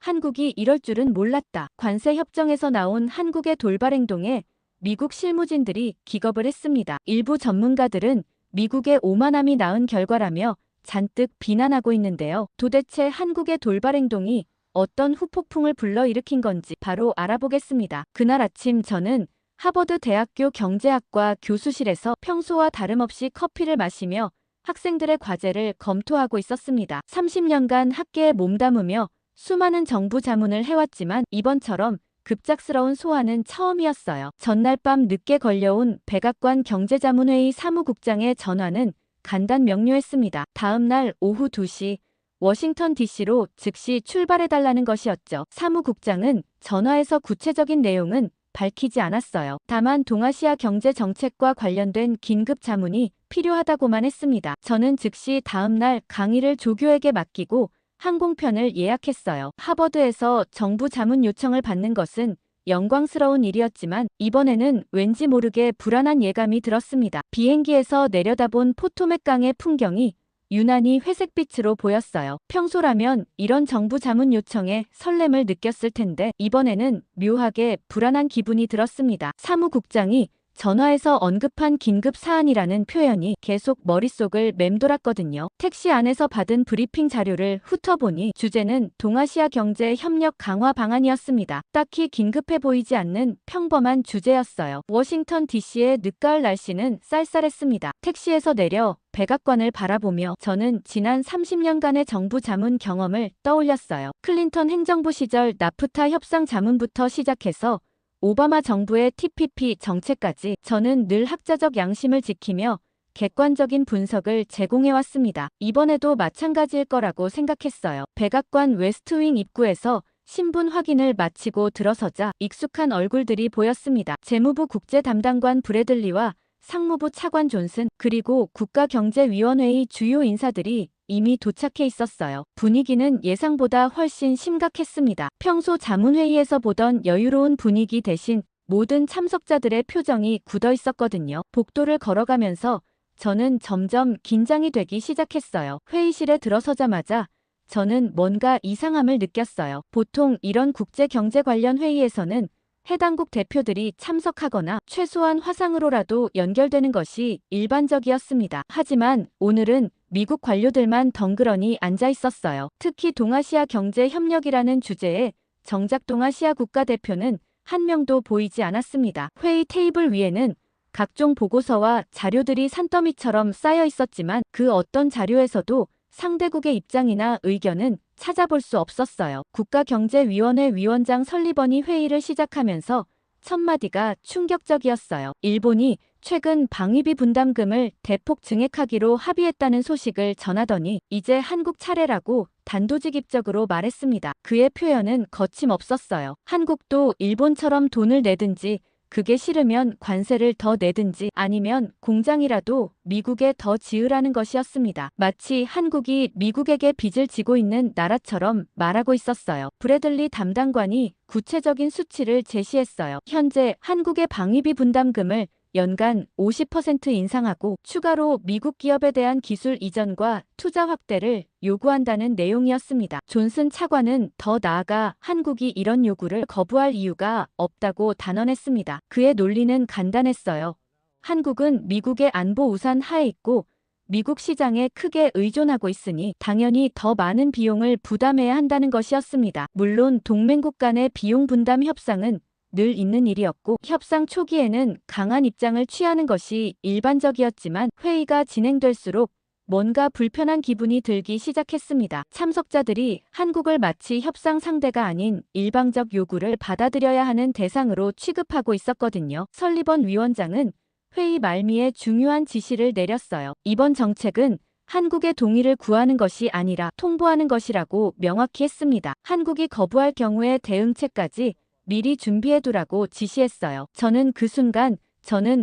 한국이 이럴 줄은 몰랐다. 관세 협정에서 나온 한국의 돌발 행동에 미국 실무진들이 기겁을 했습니다. 일부 전문가들은 미국의 오만함이 낳은 결과라며 잔뜩 비난하고 있는데요. 도대체 한국의 돌발 행동이 어떤 후폭풍을 불러일으킨 건지 바로 알아보겠습니다. 그날 아침 저는 하버드 대학교 경제학과 교수실에서 평소와 다름없이 커피를 마시며 학생들의 과제를 검토하고 있었습니다. 30년간 학계에 몸담으며 수많은 정부 자문을 해왔지만 이번처럼 급작스러운 소환은 처음이었어요. 전날 밤 늦게 걸려온 백악관 경제자문회의 사무국장의 전화는 간단 명료했습니다. 다음 날 오후 2시 워싱턴 DC로 즉시 출발해달라는 것이었죠. 사무국장은 전화에서 구체적인 내용은 밝히지 않았어요. 다만 동아시아 경제 정책과 관련된 긴급 자문이 필요하다고만 했습니다. 저는 즉시 다음 날 강의를 조교에게 맡기고 항공편을 예약했어요. 하버드에서 정부 자문 요청을 받는 것은 영광스러운 일이었지만 이번에는 왠지 모르게 불안한 예감이 들었습니다. 비행기에서 내려다본 포토맥 강의 풍경이 유난히 회색빛으로 보였어요. 평소라면 이런 정부 자문 요청에 설렘을 느꼈을 텐데 이번에는 묘하게 불안한 기분이 들었습니다. 사무국장이 전화에서 언급한 긴급 사안이라는 표현이 계속 머릿속을 맴돌았거든요. 택시 안에서 받은 브리핑 자료를 훑어보니 주제는 동아시아 경제 협력 강화 방안이었습니다. 딱히 긴급해 보이지 않는 평범한 주제였어요. 워싱턴 DC의 늦가을 날씨는 쌀쌀했습니다. 택시에서 내려 백악관을 바라보며 저는 지난 30년간의 정부 자문 경험을 떠올렸어요. 클린턴 행정부 시절 나프타 협상 자문부터 시작해서 오바마 정부의 TPP 정책까지 저는 늘 학자적 양심을 지키며 객관적인 분석을 제공해왔습니다. 이번에도 마찬가지일 거라고 생각했어요. 백악관 웨스트윙 입구에서 신분 확인을 마치고 들어서자 익숙한 얼굴들이 보였습니다. 재무부 국제 담당관 브래들리와 상무부 차관 존슨, 그리고 국가경제위원회의 주요 인사들이 이미 도착해 있었어요. 분위기는 예상보다 훨씬 심각했습니다. 평소 자문회의에서 보던 여유로운 분위기 대신 모든 참석자들의 표정이 굳어 있었거든요. 복도를 걸어가면서 저는 점점 긴장이 되기 시작했어요. 회의실에 들어서자마자 저는 뭔가 이상함을 느꼈어요. 보통 이런 국제경제 관련 회의에서는 해당국 대표들이 참석하거나 최소한 화상으로라도 연결되는 것이 일반적이었습니다. 하지만 오늘은 미국 관료들만 덩그러니 앉아 있었어요. 특히 동아시아 경제 협력이라는 주제에 정작 동아시아 국가대표는 한 명도 보이지 않았습니다. 회의 테이블 위에는 각종 보고서와 자료들이 산더미처럼 쌓여 있었지만 그 어떤 자료에서도 상대국의 입장이나 의견은 찾아볼 수 없었어요. 국가경제위원회 위원장 설리번이 회의를 시작하면서 첫 마디가 충격적이었어요. 일본이 최근 방위비 분담금을 대폭 증액하기로 합의했다는 소식을 전하더니 이제 한국 차례라고 단도직입적으로 말했습니다. 그의 표현은 거침없었어요. 한국도 일본처럼 돈을 내든지 그게 싫으면 관세를 더 내든지 아니면 공장이라도 미국에 더 지으라는 것이었습니다. 마치 한국이 미국에게 빚을 지고 있는 나라처럼 말하고 있었어요. 브래들리 담당관이 구체적인 수치를 제시했어요. 현재 한국의 방위비 분담금을 연간 50% 인상하고 추가로 미국 기업에 대한 기술 이전과 투자 확대를 요구한다는 내용이었습니다. 존슨 차관은 더 나아가 한국이 이런 요구를 거부할 이유가 없다고 단언했습니다. 그의 논리는 간단했어요. 한국은 미국의 안보 우산 하에 있고 미국 시장에 크게 의존하고 있으니 당연히 더 많은 비용을 부담해야 한다는 것이었습니다. 물론 동맹국 간의 비용 분담 협상은 늘 있는 일이었고 협상 초기에는 강한 입장을 취하는 것이 일반적이었지만 회의가 진행될수록 뭔가 불편한 기분이 들기 시작했습니다. 참석자들이 한국을 마치 협상 상대가 아닌 일방적 요구를 받아들여야 하는 대상으로 취급하고 있었거든요. 설리번 위원장은 회의 말미에 중요한 지시를 내렸어요. 이번 정책은 한국의 동의를 구하는 것이 아니라 통보하는 것이라고 명확히 했습니다. 한국이 거부할 경우에 대응책까지 미리 준비해두라고 지시했어요. 저는 그 순간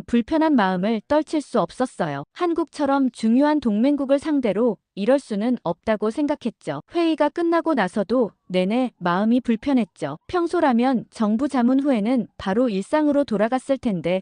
불편한 마음을 떨칠 수 없었어요. 한국처럼 중요한 동맹국을 상대로 이럴 수는 없다고 생각했죠. 회의가 끝나고 나서도 내내 마음이 불편했죠. 평소라면 정부 자문 후에는 바로 일상으로 돌아갔을 텐데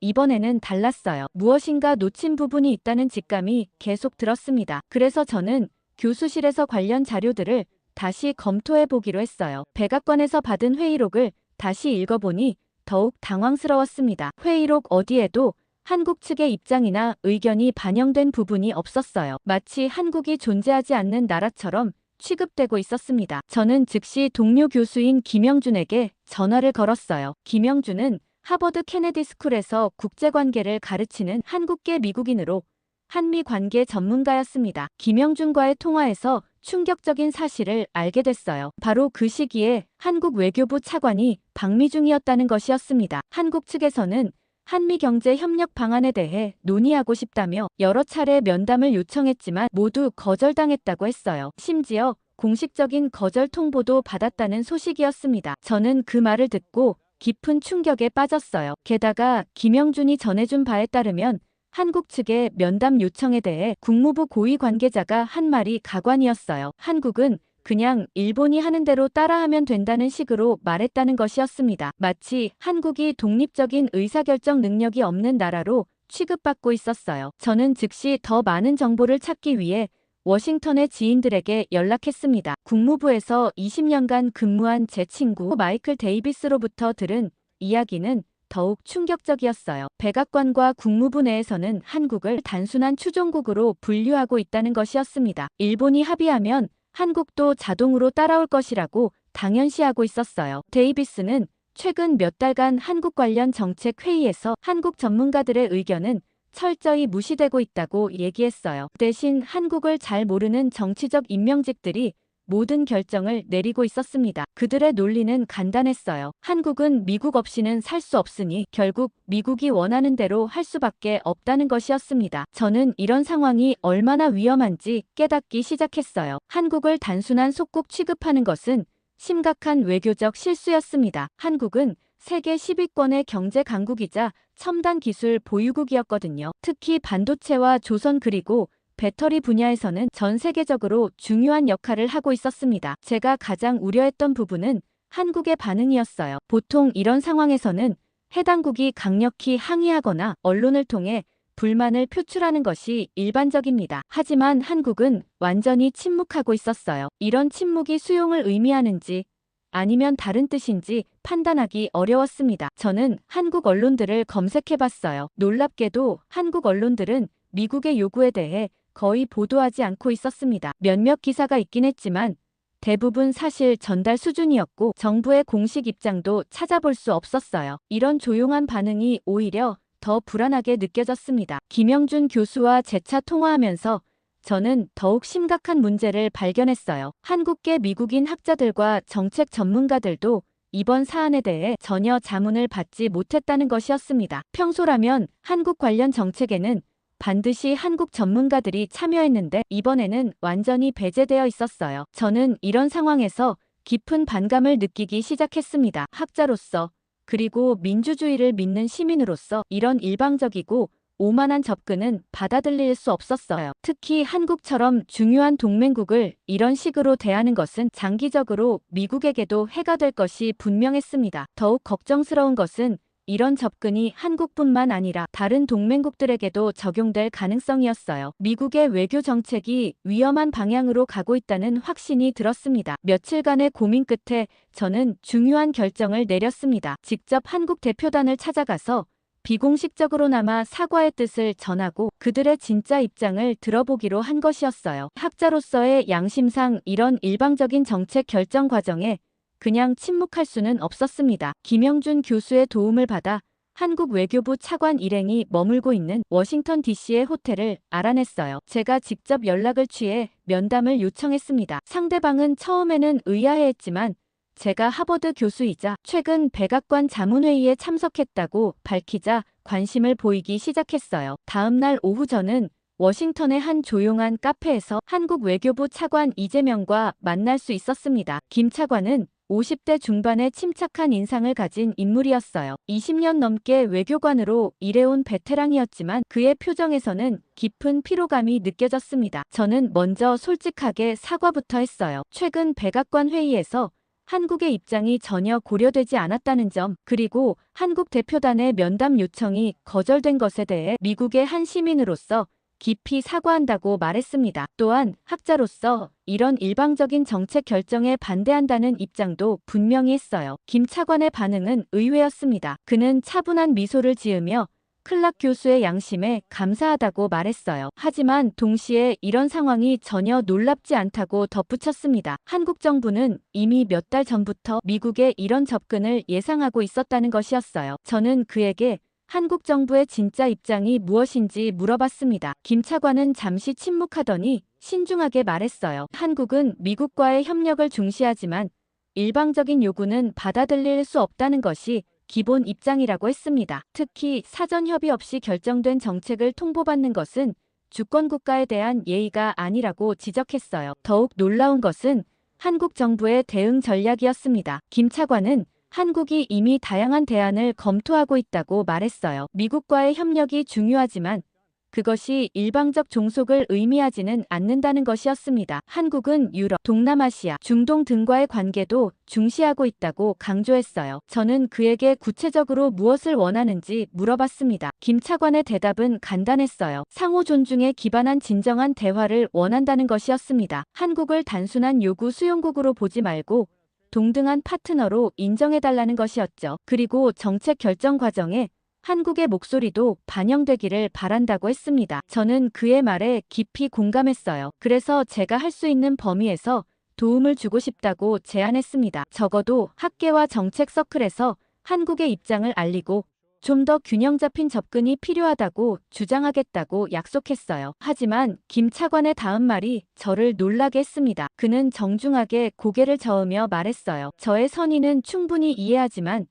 이번에는 달랐어요. 무엇인가 놓친 부분이 있다는 직감이 계속 들었습니다. 그래서 저는 교수실에서 관련 자료들을 다시 검토해 보기로 했어요. 백악관에서 받은 회의록을 다시 읽어보니 더욱 당황스러웠습니다. 회의록 어디에도 한국 측의 입장이나 의견이 반영된 부분이 없었어요. 마치 한국이 존재하지 않는 나라처럼 취급되고 있었습니다. 저는 즉시 동료 교수인 김영준에게 전화를 걸었어요. 김영준은 하버드 케네디 스쿨에서 국제관계를 가르치는 한국계 미국인으로 한미 관계 전문가였습니다. 김영준과의 통화에서 충격적인 사실을 알게 됐어요. 바로 그 시기에 한국 외교부 차관이 방미 중이었다는 것이었습니다. 한국 측에서는 한미 경제 협력 방안에 대해 논의하고 싶다며 여러 차례 면담을 요청했지만 모두 거절당했다고 했어요. 심지어 공식적인 거절 통보도 받았다는 소식이었습니다. 저는 그 말을 듣고 깊은 충격에 빠졌어요. 게다가 김영준이 전해준 바에 따르면 한국 측의 면담 요청에 대해 국무부 고위 관계자가 한 말이 가관이었어요. 한국은 그냥 일본이 하는 대로 따라하면 된다는 식으로 말했다는 것이었습니다. 마치 한국이 독립적인 의사결정 능력이 없는 나라로 취급받고 있었어요. 저는 즉시 더 많은 정보를 찾기 위해 워싱턴의 지인들에게 연락했습니다. 국무부에서 20년간 근무한 제 친구 마이클 데이비스로부터 들은 이야기는 더욱 충격적이었어요. 백악관과 국무부 내에서는 한국을 단순한 추종국으로 분류하고 있다는 것이었습니다. 일본이 합의하면 한국도 자동으로 따라올 것이라고 당연시하고 있었어요. 데이비스는 최근 몇 달간 한국 관련 정책 회의에서 한국 전문가들의 의견은 철저히 무시되고 있다고 얘기했어요. 대신 한국을 잘 모르는 정치적 임명직들이 모든 결정을 내리고 있었습니다. 그들의 논리는 간단했어요. 한국은 미국 없이는 살 수 없으니 결국 미국이 원하는 대로 할 수밖에 없다는 것이었습니다. 저는 이런 상황이 얼마나 위험한지 깨닫기 시작했어요. 한국을 단순한 속국 취급하는 것은 심각한 외교적 실수였습니다. 한국은 세계 10위권의 경제 강국이자 첨단 기술 보유국이었거든요. 특히 반도체와 조선 그리고 배터리 분야에서는 전 세계적으로 중요한 역할을 하고 있었습니다. 제가 가장 우려했던 부분은 한국의 반응이었어요. 보통 이런 상황에서는 해당국이 강력히 항의하거나 언론을 통해 불만을 표출하는 것이 일반적입니다. 하지만 한국은 완전히 침묵하고 있었어요. 이런 침묵이 수용을 의미하는지 아니면 다른 뜻인지 판단하기 어려웠습니다. 저는 한국 언론들을 검색해봤어요. 놀랍게도 한국 언론들은 미국의 요구에 대해 거의 보도하지 않고 있었습니다. 몇몇 기사가 있긴 했지만 대부분 사실 전달 수준이었고 정부의 공식 입장도 찾아볼 수 없었어요. 이런 조용한 반응이 오히려 더 불안하게 느껴졌습니다. 김영준 교수와 재차 통화하면서 저는 더욱 심각한 문제를 발견했어요. 한국계 미국인 학자들과 정책 전문가들도 이번 사안에 대해 전혀 자문을 받지 못했다는 것이었습니다. 평소라면 한국 관련 정책에는 반드시 한국 전문가들이 참여했는데 이번에는 완전히 배제되어 있었어요. 저는 이런 상황에서 깊은 반감을 느끼기 시작했습니다. 학자로서 그리고 민주주의를 믿는 시민으로서 이런 일방적이고 오만한 접근은 받아들일 수 없었어요. 특히 한국처럼 중요한 동맹국을 이런 식으로 대하는 것은 장기적으로 미국에게도 해가 될 것이 분명했습니다. 더욱 걱정스러운 것은 이런 접근이 한국뿐만 아니라 다른 동맹국들에게도 적용될 가능성이었어요. 미국의 외교 정책이 위험한 방향으로 가고 있다는 확신이 들었습니다. 며칠간의 고민 끝에 저는 중요한 결정을 내렸습니다. 직접 한국 대표단을 찾아가서 비공식적으로나마 사과의 뜻을 전하고 그들의 진짜 입장을 들어보기로 한 것이었어요. 학자로서의 양심상 이런 일방적인 정책 결정 과정에 그냥 침묵할 수는 없었습니다. 김영준 교수의 도움을 받아 한국 외교부 차관 일행이 머물고 있는 워싱턴 DC의 호텔을 알아냈어요. 제가 직접 연락을 취해 면담을 요청했습니다. 상대방은 처음에는 의아해했지만 제가 하버드 교수이자 최근 백악관 자문회의에 참석했다고 밝히자 관심을 보이기 시작했어요. 다음 날 오후 저는 워싱턴의 한 조용한 카페에서 한국 외교부 차관 이재명과 만날 수 있었습니다. 김 차관은 50대 중반의 침착한 인상을 가진 인물이었어요. 20년 넘게 외교관으로 일해온 베테랑이었지만 그의 표정에서는 깊은 피로감이 느껴졌습니다. 저는 먼저 솔직하게 사과부터 했어요. 최근 백악관 회의에서 한국의 입장이 전혀 고려되지 않았다는 점, 그리고 한국 대표단의 면담 요청이 거절된 것에 대해 미국의 한 시민으로서 깊이 사과한다고 말했습니다. 또한 학자로서 이런 일방적인 정책 결정에 반대한다는 입장도 분명히 했어요. 김 차관의 반응은 의외였습니다. 그는 차분한 미소를 지으며 클락 교수의 양심에 감사하다고 말했어요. 하지만 동시에 이런 상황이 전혀 놀랍지 않다고 덧붙였습니다. 한국 정부는 이미 몇 달 전부터 미국의 이런 접근을 예상하고 있었다는 것이었어요. 저는 그에게 한국 정부의 진짜 입장이 무엇인지 물어봤습니다. 김 차관은 잠시 침묵하더니 신중하게 말했어요. 한국은 미국과의 협력을 중시하지만 일방적인 요구는 받아들일 수 없다는 것이 기본 입장이라고 했습니다. 특히 사전 협의 없이 결정된 정책을 통보받는 것은 주권국가에 대한 예의가 아니라고 지적했어요. 더욱 놀라운 것은 한국 정부의 대응 전략이었습니다. 김 차관은 한국이 이미 다양한 대안을 검토하고 있다고 말했어요. 미국과의 협력이 중요하지만 그것이 일방적 종속을 의미하지는 않는다는 것이었습니다. 한국은 유럽, 동남아시아, 중동 등과의 관계도 중시하고 있다고 강조했어요. 저는 그에게 구체적으로 무엇을 원하는지 물어봤습니다. 김 차관의 대답은 간단했어요. 상호 존중에 기반한 진정한 대화를 원한다는 것이었습니다. 한국을 단순한 요구 수용국으로 보지 말고 동등한 파트너로 인정해달라는 것이었죠. 그리고 정책 결정 과정에 한국의 목소리도 반영되기를 바란다고 했습니다. 저는 그의 말에 깊이 공감했어요. 그래서 제가 할 수 있는 범위에서 도움을 주고 싶다고 제안했습니다. 적어도 학계와 정책 서클에서 한국의 입장을 알리고 좀 더 균형 잡힌 접근이 필요하다고 주장하겠다고 약속했어요. 하지만 김 차관의 다음 말이 저를 놀라게 했습니다. 그는 정중하게 고개를 저으며 말했어요. 저의 선의는 충분히 이해하지만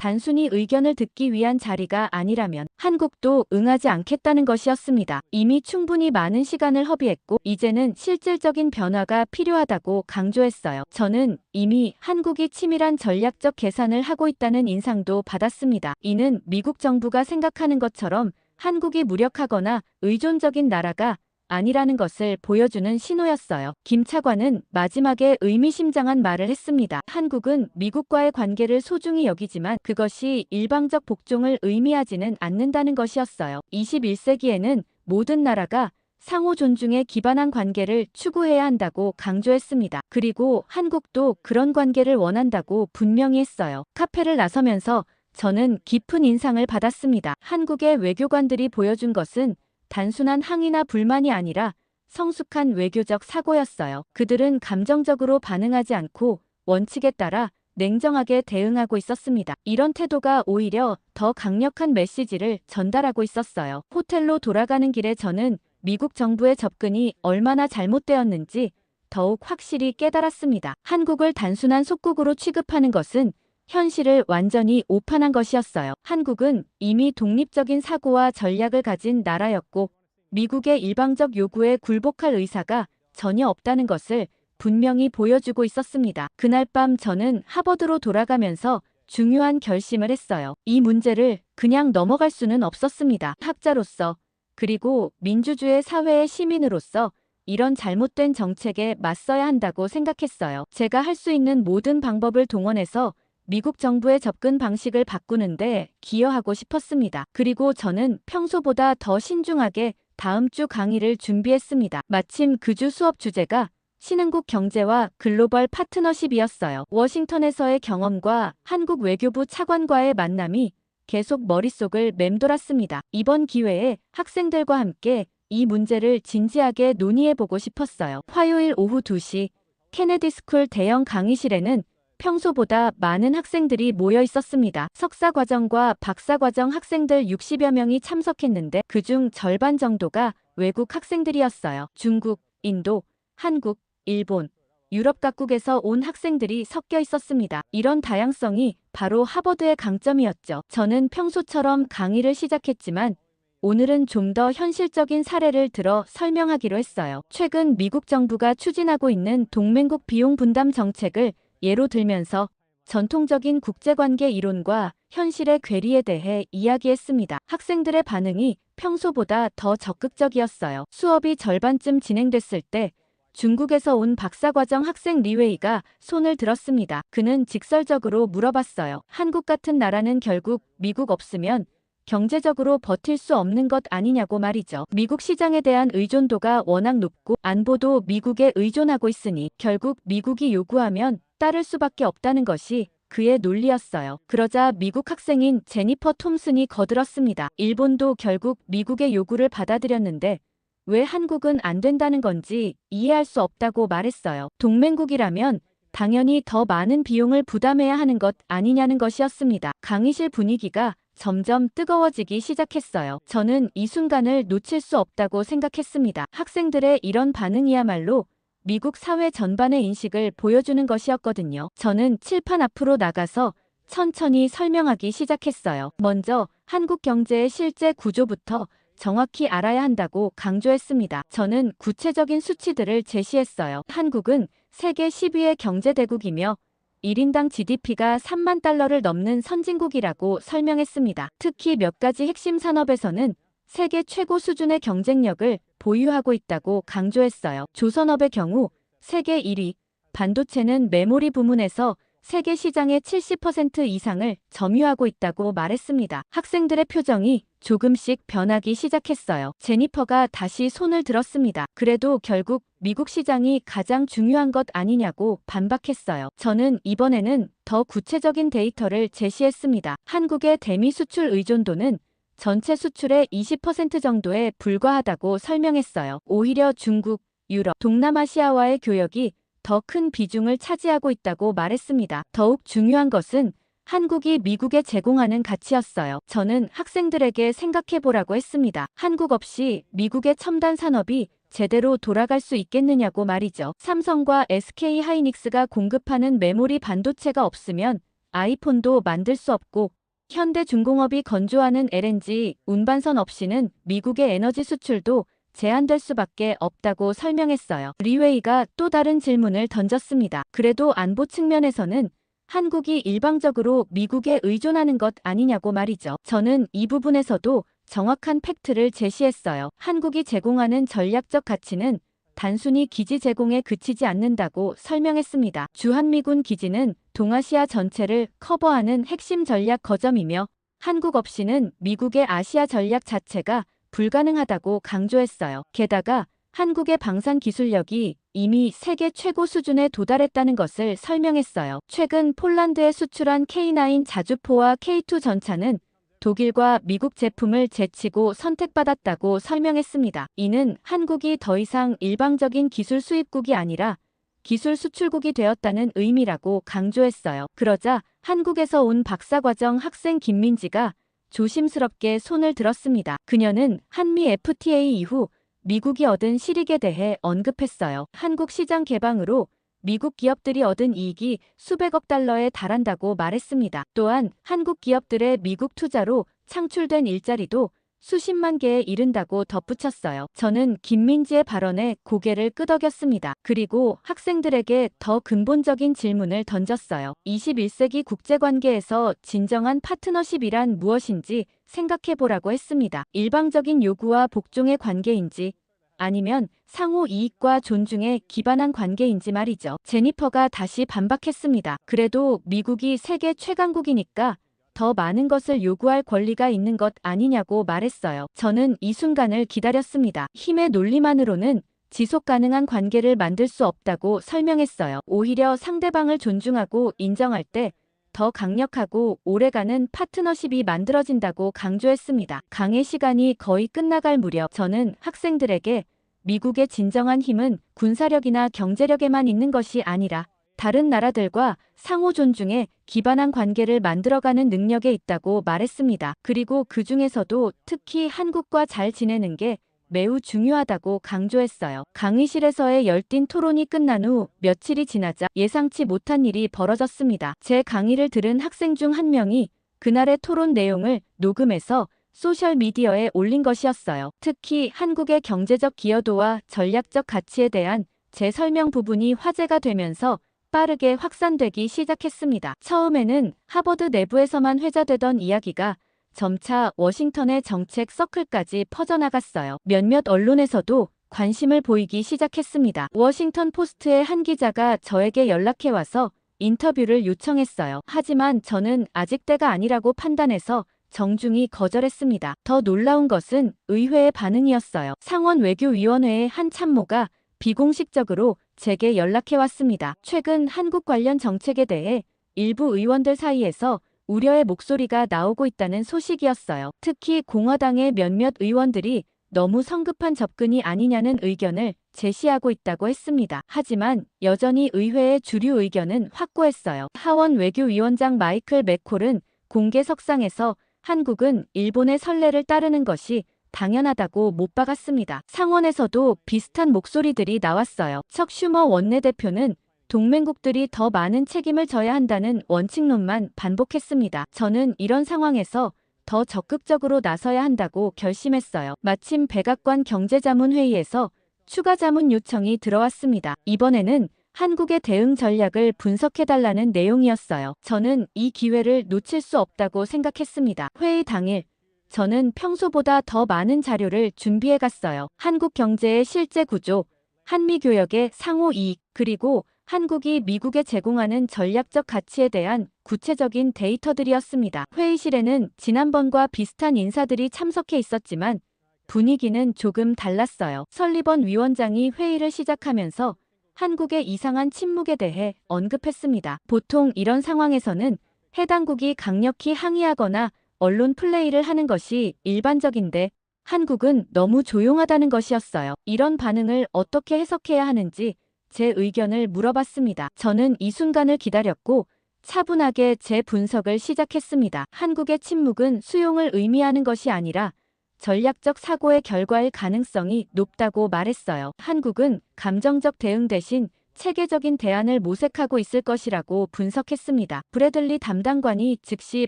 단순히 의견을 듣기 위한 자리가 아니라면 한국도 응하지 않겠다는 것이었습니다. 이미 충분히 많은 시간을 허비했고 이제는 실질적인 변화가 필요하다고 강조했어요. 저는 이미 한국이 치밀한 전략적 계산을 하고 있다는 인상도 받았습니다. 이는 미국 정부가 생각하는 것처럼 한국이 무력하거나 의존적인 나라가 아니라는 것을 보여주는 신호였어요. 김 차관은 마지막에 의미심장한 말을 했습니다. 한국은 미국과의 관계를 소중히 여기지만 그것이 일방적 복종을 의미하지는 않는다는 것이었어요. 21세기에는 모든 나라가 상호 존중에 기반한 관계를 추구해야 한다고 강조했습니다. 그리고 한국도 그런 관계를 원한다고 분명히 했어요. 카페를 나서면서 저는 깊은 인상을 받았습니다. 한국의 외교관들이 보여준 것은 단순한 항의나 불만이 아니라 성숙한 외교적 사고였어요. 그들은 감정적으로 반응하지 않고 원칙에 따라 냉정하게 대응하고 있었습니다. 이런 태도가 오히려 더 강력한 메시지를 전달하고 있었어요. 호텔로 돌아가는 길에 저는 미국 정부의 접근이 얼마나 잘못되었는지 더욱 확실히 깨달았습니다. 한국을 단순한 속국으로 취급하는 것은 현실을 완전히 오판한 것이었어요. 한국은 이미 독립적인 사고와 전략을 가진 나라였고 미국의 일방적 요구에 굴복할 의사가 전혀 없다는 것을 분명히 보여주고 있었습니다. 그날 밤 저는 하버드로 돌아가면서 중요한 결심을 했어요. 이 문제를 그냥 넘어갈 수는 없었습니다. 학자로서 그리고 민주주의 사회의 시민으로서 이런 잘못된 정책에 맞서야 한다고 생각했어요. 제가 할 수 있는 모든 방법을 동원해서 미국 정부의 접근 방식을 바꾸는데 기여하고 싶었습니다. 그리고 저는 평소보다 더 신중하게 다음 주 강의를 준비했습니다. 마침 그 주 수업 주제가 신흥국 경제와 글로벌 파트너십이었어요. 워싱턴에서의 경험과 한국 외교부 차관과의 만남이 계속 머릿속을 맴돌았습니다. 이번 기회에 학생들과 함께 이 문제를 진지하게 논의해보고 싶었어요. 화요일 오후 2시 케네디 스쿨 대형 강의실에는 평소보다 많은 학생들이 모여 있었습니다. 석사과정과 박사과정 학생들 60여 명이 참석했는데 그중 절반 정도가 외국 학생들이었어요. 중국, 인도, 한국, 일본, 유럽 각국에서 온 학생들이 섞여 있었습니다. 이런 다양성이 바로 하버드의 강점이었죠. 저는 평소처럼 강의를 시작했지만 오늘은 좀 더 현실적인 사례를 들어 설명하기로 했어요. 최근 미국 정부가 추진하고 있는 동맹국 비용 분담 정책을 예로 들면서 전통적인 국제관계 이론과 현실의 괴리에 대해 이야기했습니다. 학생들의 반응이 평소보다 더 적극적이었어요. 수업이 절반쯤 진행됐을 때 중국에서 온 박사과정 학생 리웨이가 손을 들었습니다. 그는 직설적으로 물어봤어요. 한국 같은 나라는 결국 미국 없으면 경제적으로 버틸 수 없는 것 아니냐고 말이죠. 미국 시장에 대한 의존도가 워낙 높고 안보도 미국에 의존하고 있으니 결국 미국이 요구하면 따를 수밖에 없다는 것이 그의 논리였어요. 그러자 미국 학생인 제니퍼 톰슨이 거들었습니다. 일본도 결국 미국의 요구를 받아들였는데 왜 한국은 안 된다는 건지 이해할 수 없다고 말했어요. 동맹국이라면 당연히 더 많은 비용을 부담해야 하는 것 아니냐는 것이었습니다. 강의실 분위기가 점점 뜨거워지기 시작했어요. 저는 이 순간을 놓칠 수 없다고 생각했습니다. 학생들의 이런 반응이야말로 미국 사회 전반의 인식을 보여주는 것이었거든요. 저는 칠판 앞으로 나가서 천천히 설명하기 시작했어요. 먼저 한국 경제의 실제 구조부터 정확히 알아야 한다고 강조했습니다. 저는 구체적인 수치들을 제시했어요. 한국은 세계 10위의 경제대국이며 1인당 GDP가 3만 달러를 넘는 선진국이라고 설명했습니다. 특히 몇 가지 핵심 산업에서는 세계 최고 수준의 경쟁력을 보유하고 있다고 강조했어요. 조선업의 경우 세계 1위, 반도체는 메모리 부문에서 세계 시장의 70% 이상을 점유하고 있다고 말했습니다. 학생들의 표정이 조금씩 변하기 시작했어요. 제니퍼가 다시 손을 들었습니다. 그래도 결국 미국 시장이 가장 중요한 것 아니냐고 반박했어요. 저는 이번에는 더 구체적인 데이터를 제시했습니다. 한국의 대미 수출 의존도는 전체 수출의 20% 정도에 불과하다고 설명했어요. 오히려 중국, 유럽, 동남아시아와의 교역이 더 큰 비중을 차지하고 있다고 말했습니다. 더욱 중요한 것은 한국이 미국에 제공하는 가치였어요. 저는 학생들에게 생각해보라고 했습니다. 한국 없이 미국의 첨단 산업이 제대로 돌아갈 수 있겠느냐고 말이죠. 삼성과 SK 하이닉스가 공급하는 메모리 반도체가 없으면 아이폰도 만들 수 없고 현대중공업이 건조하는 LNG 운반선 없이는 미국의 에너지 수출도 제한될 수밖에 없다고 설명했어요. 리웨이가 또 다른 질문을 던졌습니다. 그래도 안보 측면에서는 한국이 일방적으로 미국에 의존하는 것 아니냐고 말이죠. 저는 이 부분에서도 정확한 팩트를 제시했어요. 한국이 제공하는 전략적 가치는 단순히 기지 제공에 그치지 않는다고 설명했습니다. 주한미군 기지는 동아시아 전체를 커버하는 핵심 전략 거점이며 한국 없이는 미국의 아시아 전략 자체가 불가능하다고 강조했어요. 게다가 한국의 방산 기술력이 이미 세계 최고 수준에 도달했다는 것을 설명했어요. 최근 폴란드에 수출한 K9 자주포와 K2 전차는 독일과 미국 제품을 제치고 선택받았다고 설명했습니다. 이는 한국이 더 이상 일방적인 기술 수입국이 아니라 기술 수출국이 되었다는 의미라고 강조했어요. 그러자 한국에서 온 박사과정 학생 김민지가 조심스럽게 손을 들었습니다. 그녀는 한미 FTA 이후 미국이 얻은 실익에 대해 언급했어요. 한국 시장 개방으로 미국 기업들이 얻은 이익이 수백억 달러에 달한다고 말했습니다. 또한 한국 기업들의 미국 투자로 창출된 일자리도 수십만 개에 이른다고 덧붙였어요. 저는 김민지의 발언에 고개를 끄덕였습니다. 그리고 학생들에게 더 근본적인 질문을 던졌어요. 21세기 국제관계에서 진정한 파트너십이란 무엇인지 생각해보라고 했습니다. 일방적인 요구와 복종의 관계인지 아니면 상호 이익과 존중에 기반한 관계인지 말이죠. 제니퍼가 다시 반박했습니다. 그래도 미국이 세계 최강국이니까 더 많은 것을 요구할 권리가 있는 것 아니냐고 말했어요. 저는 이 순간을 기다렸습니다. 힘의 논리만으로는 지속 가능한 관계를 만들 수 없다고 설명했어요. 오히려 상대방을 존중하고 인정할 때 더 강력하고 오래가는 파트너십이 만들어진다고 강조했습니다. 강의 시간이 거의 끝나갈 무렵 저는 학생들에게 미국의 진정한 힘은 군사력이나 경제력에만 있는 것이 아니라 다른 나라들과 상호 존중에 기반한 관계를 만들어가는 능력에 있다고 말했습니다. 그리고 그 중에서도 특히 한국과 잘 지내는 게 매우 중요하다고 강조했어요. 강의실에서의 열띤 토론이 끝난 후 며칠이 지나자 예상치 못한 일이 벌어졌습니다. 제 강의를 들은 학생 중 한 명이 그날의 토론 내용을 녹음해서 소셜미디어에 올린 것이었어요. 특히 한국의 경제적 기여도와 전략적 가치에 대한 제 설명 부분이 화제가 되면서 빠르게 확산되기 시작했습니다. 처음에는 하버드 내부에서만 회자되던 이야기가 점차 워싱턴의 정책 서클까지 퍼져나갔어요. 몇몇 언론에서도 관심을 보이기 시작했습니다. 워싱턴 포스트의 한 기자가 저에게 연락해와서 인터뷰를 요청했어요. 하지만 저는 아직 때가 아니라고 판단해서 정중히 거절했습니다. 더 놀라운 것은 의회의 반응이었어요. 상원 외교위원회의 한 참모가 비공식적으로 제게 연락해왔습니다. 최근 한국 관련 정책에 대해 일부 의원들 사이에서 우려의 목소리가 나오고 있다는 소식이었어요. 특히 공화당의 몇몇 의원들이 너무 성급한 접근이 아니냐는 의견을 제시하고 있다고 했습니다. 하지만 여전히 의회의 주류 의견은 확고했어요. 하원 외교위원장 마이클 맥콜은 공개석상에서 한국은 일본의 선례를 따르는 것이 당연하다고 못 박았습니다. 상원에서도 비슷한 목소리들이 나왔어요. 척 슈머 원내대표는 동맹국들이 더 많은 책임을 져야 한다는 원칙론만 반복했습니다. 저는 이런 상황에서 더 적극적으로 나서야 한다고 결심했어요. 마침 백악관 경제자문회의에서 추가 자문 요청이 들어왔습니다. 이번에는 한국의 대응 전략을 분석해달라는 내용이었어요. 저는 이 기회를 놓칠 수 없다고 생각했습니다. 회의 당일, 저는 평소보다 더 많은 자료를 준비해갔어요. 한국 경제의 실제 구조, 한미 교역의 상호 이익, 그리고 한국이 미국에 제공하는 전략적 가치에 대한 구체적인 데이터들이었습니다. 회의실에는 지난번과 비슷한 인사들이 참석해 있었지만 분위기는 조금 달랐어요. 설리번 위원장이 회의를 시작하면서 한국의 이상한 침묵에 대해 언급했습니다. 보통 이런 상황에서는 해당국이 강력히 항의하거나 언론 플레이를 하는 것이 일반적인데 한국은 너무 조용하다는 것이었어요. 이런 반응을 어떻게 해석해야 하는지 제 의견을 물어봤습니다. 저는 이 순간을 기다렸고 차분하게 제 분석을 시작했습니다. 한국의 침묵은 수용을 의미하는 것이 아니라 전략적 사고의 결과일 가능성이 높다고 말했어요. 한국은 감정적 대응 대신 체계적인 대안을 모색하고 있을 것이라고 분석했습니다. 브래들리 담당관이 즉시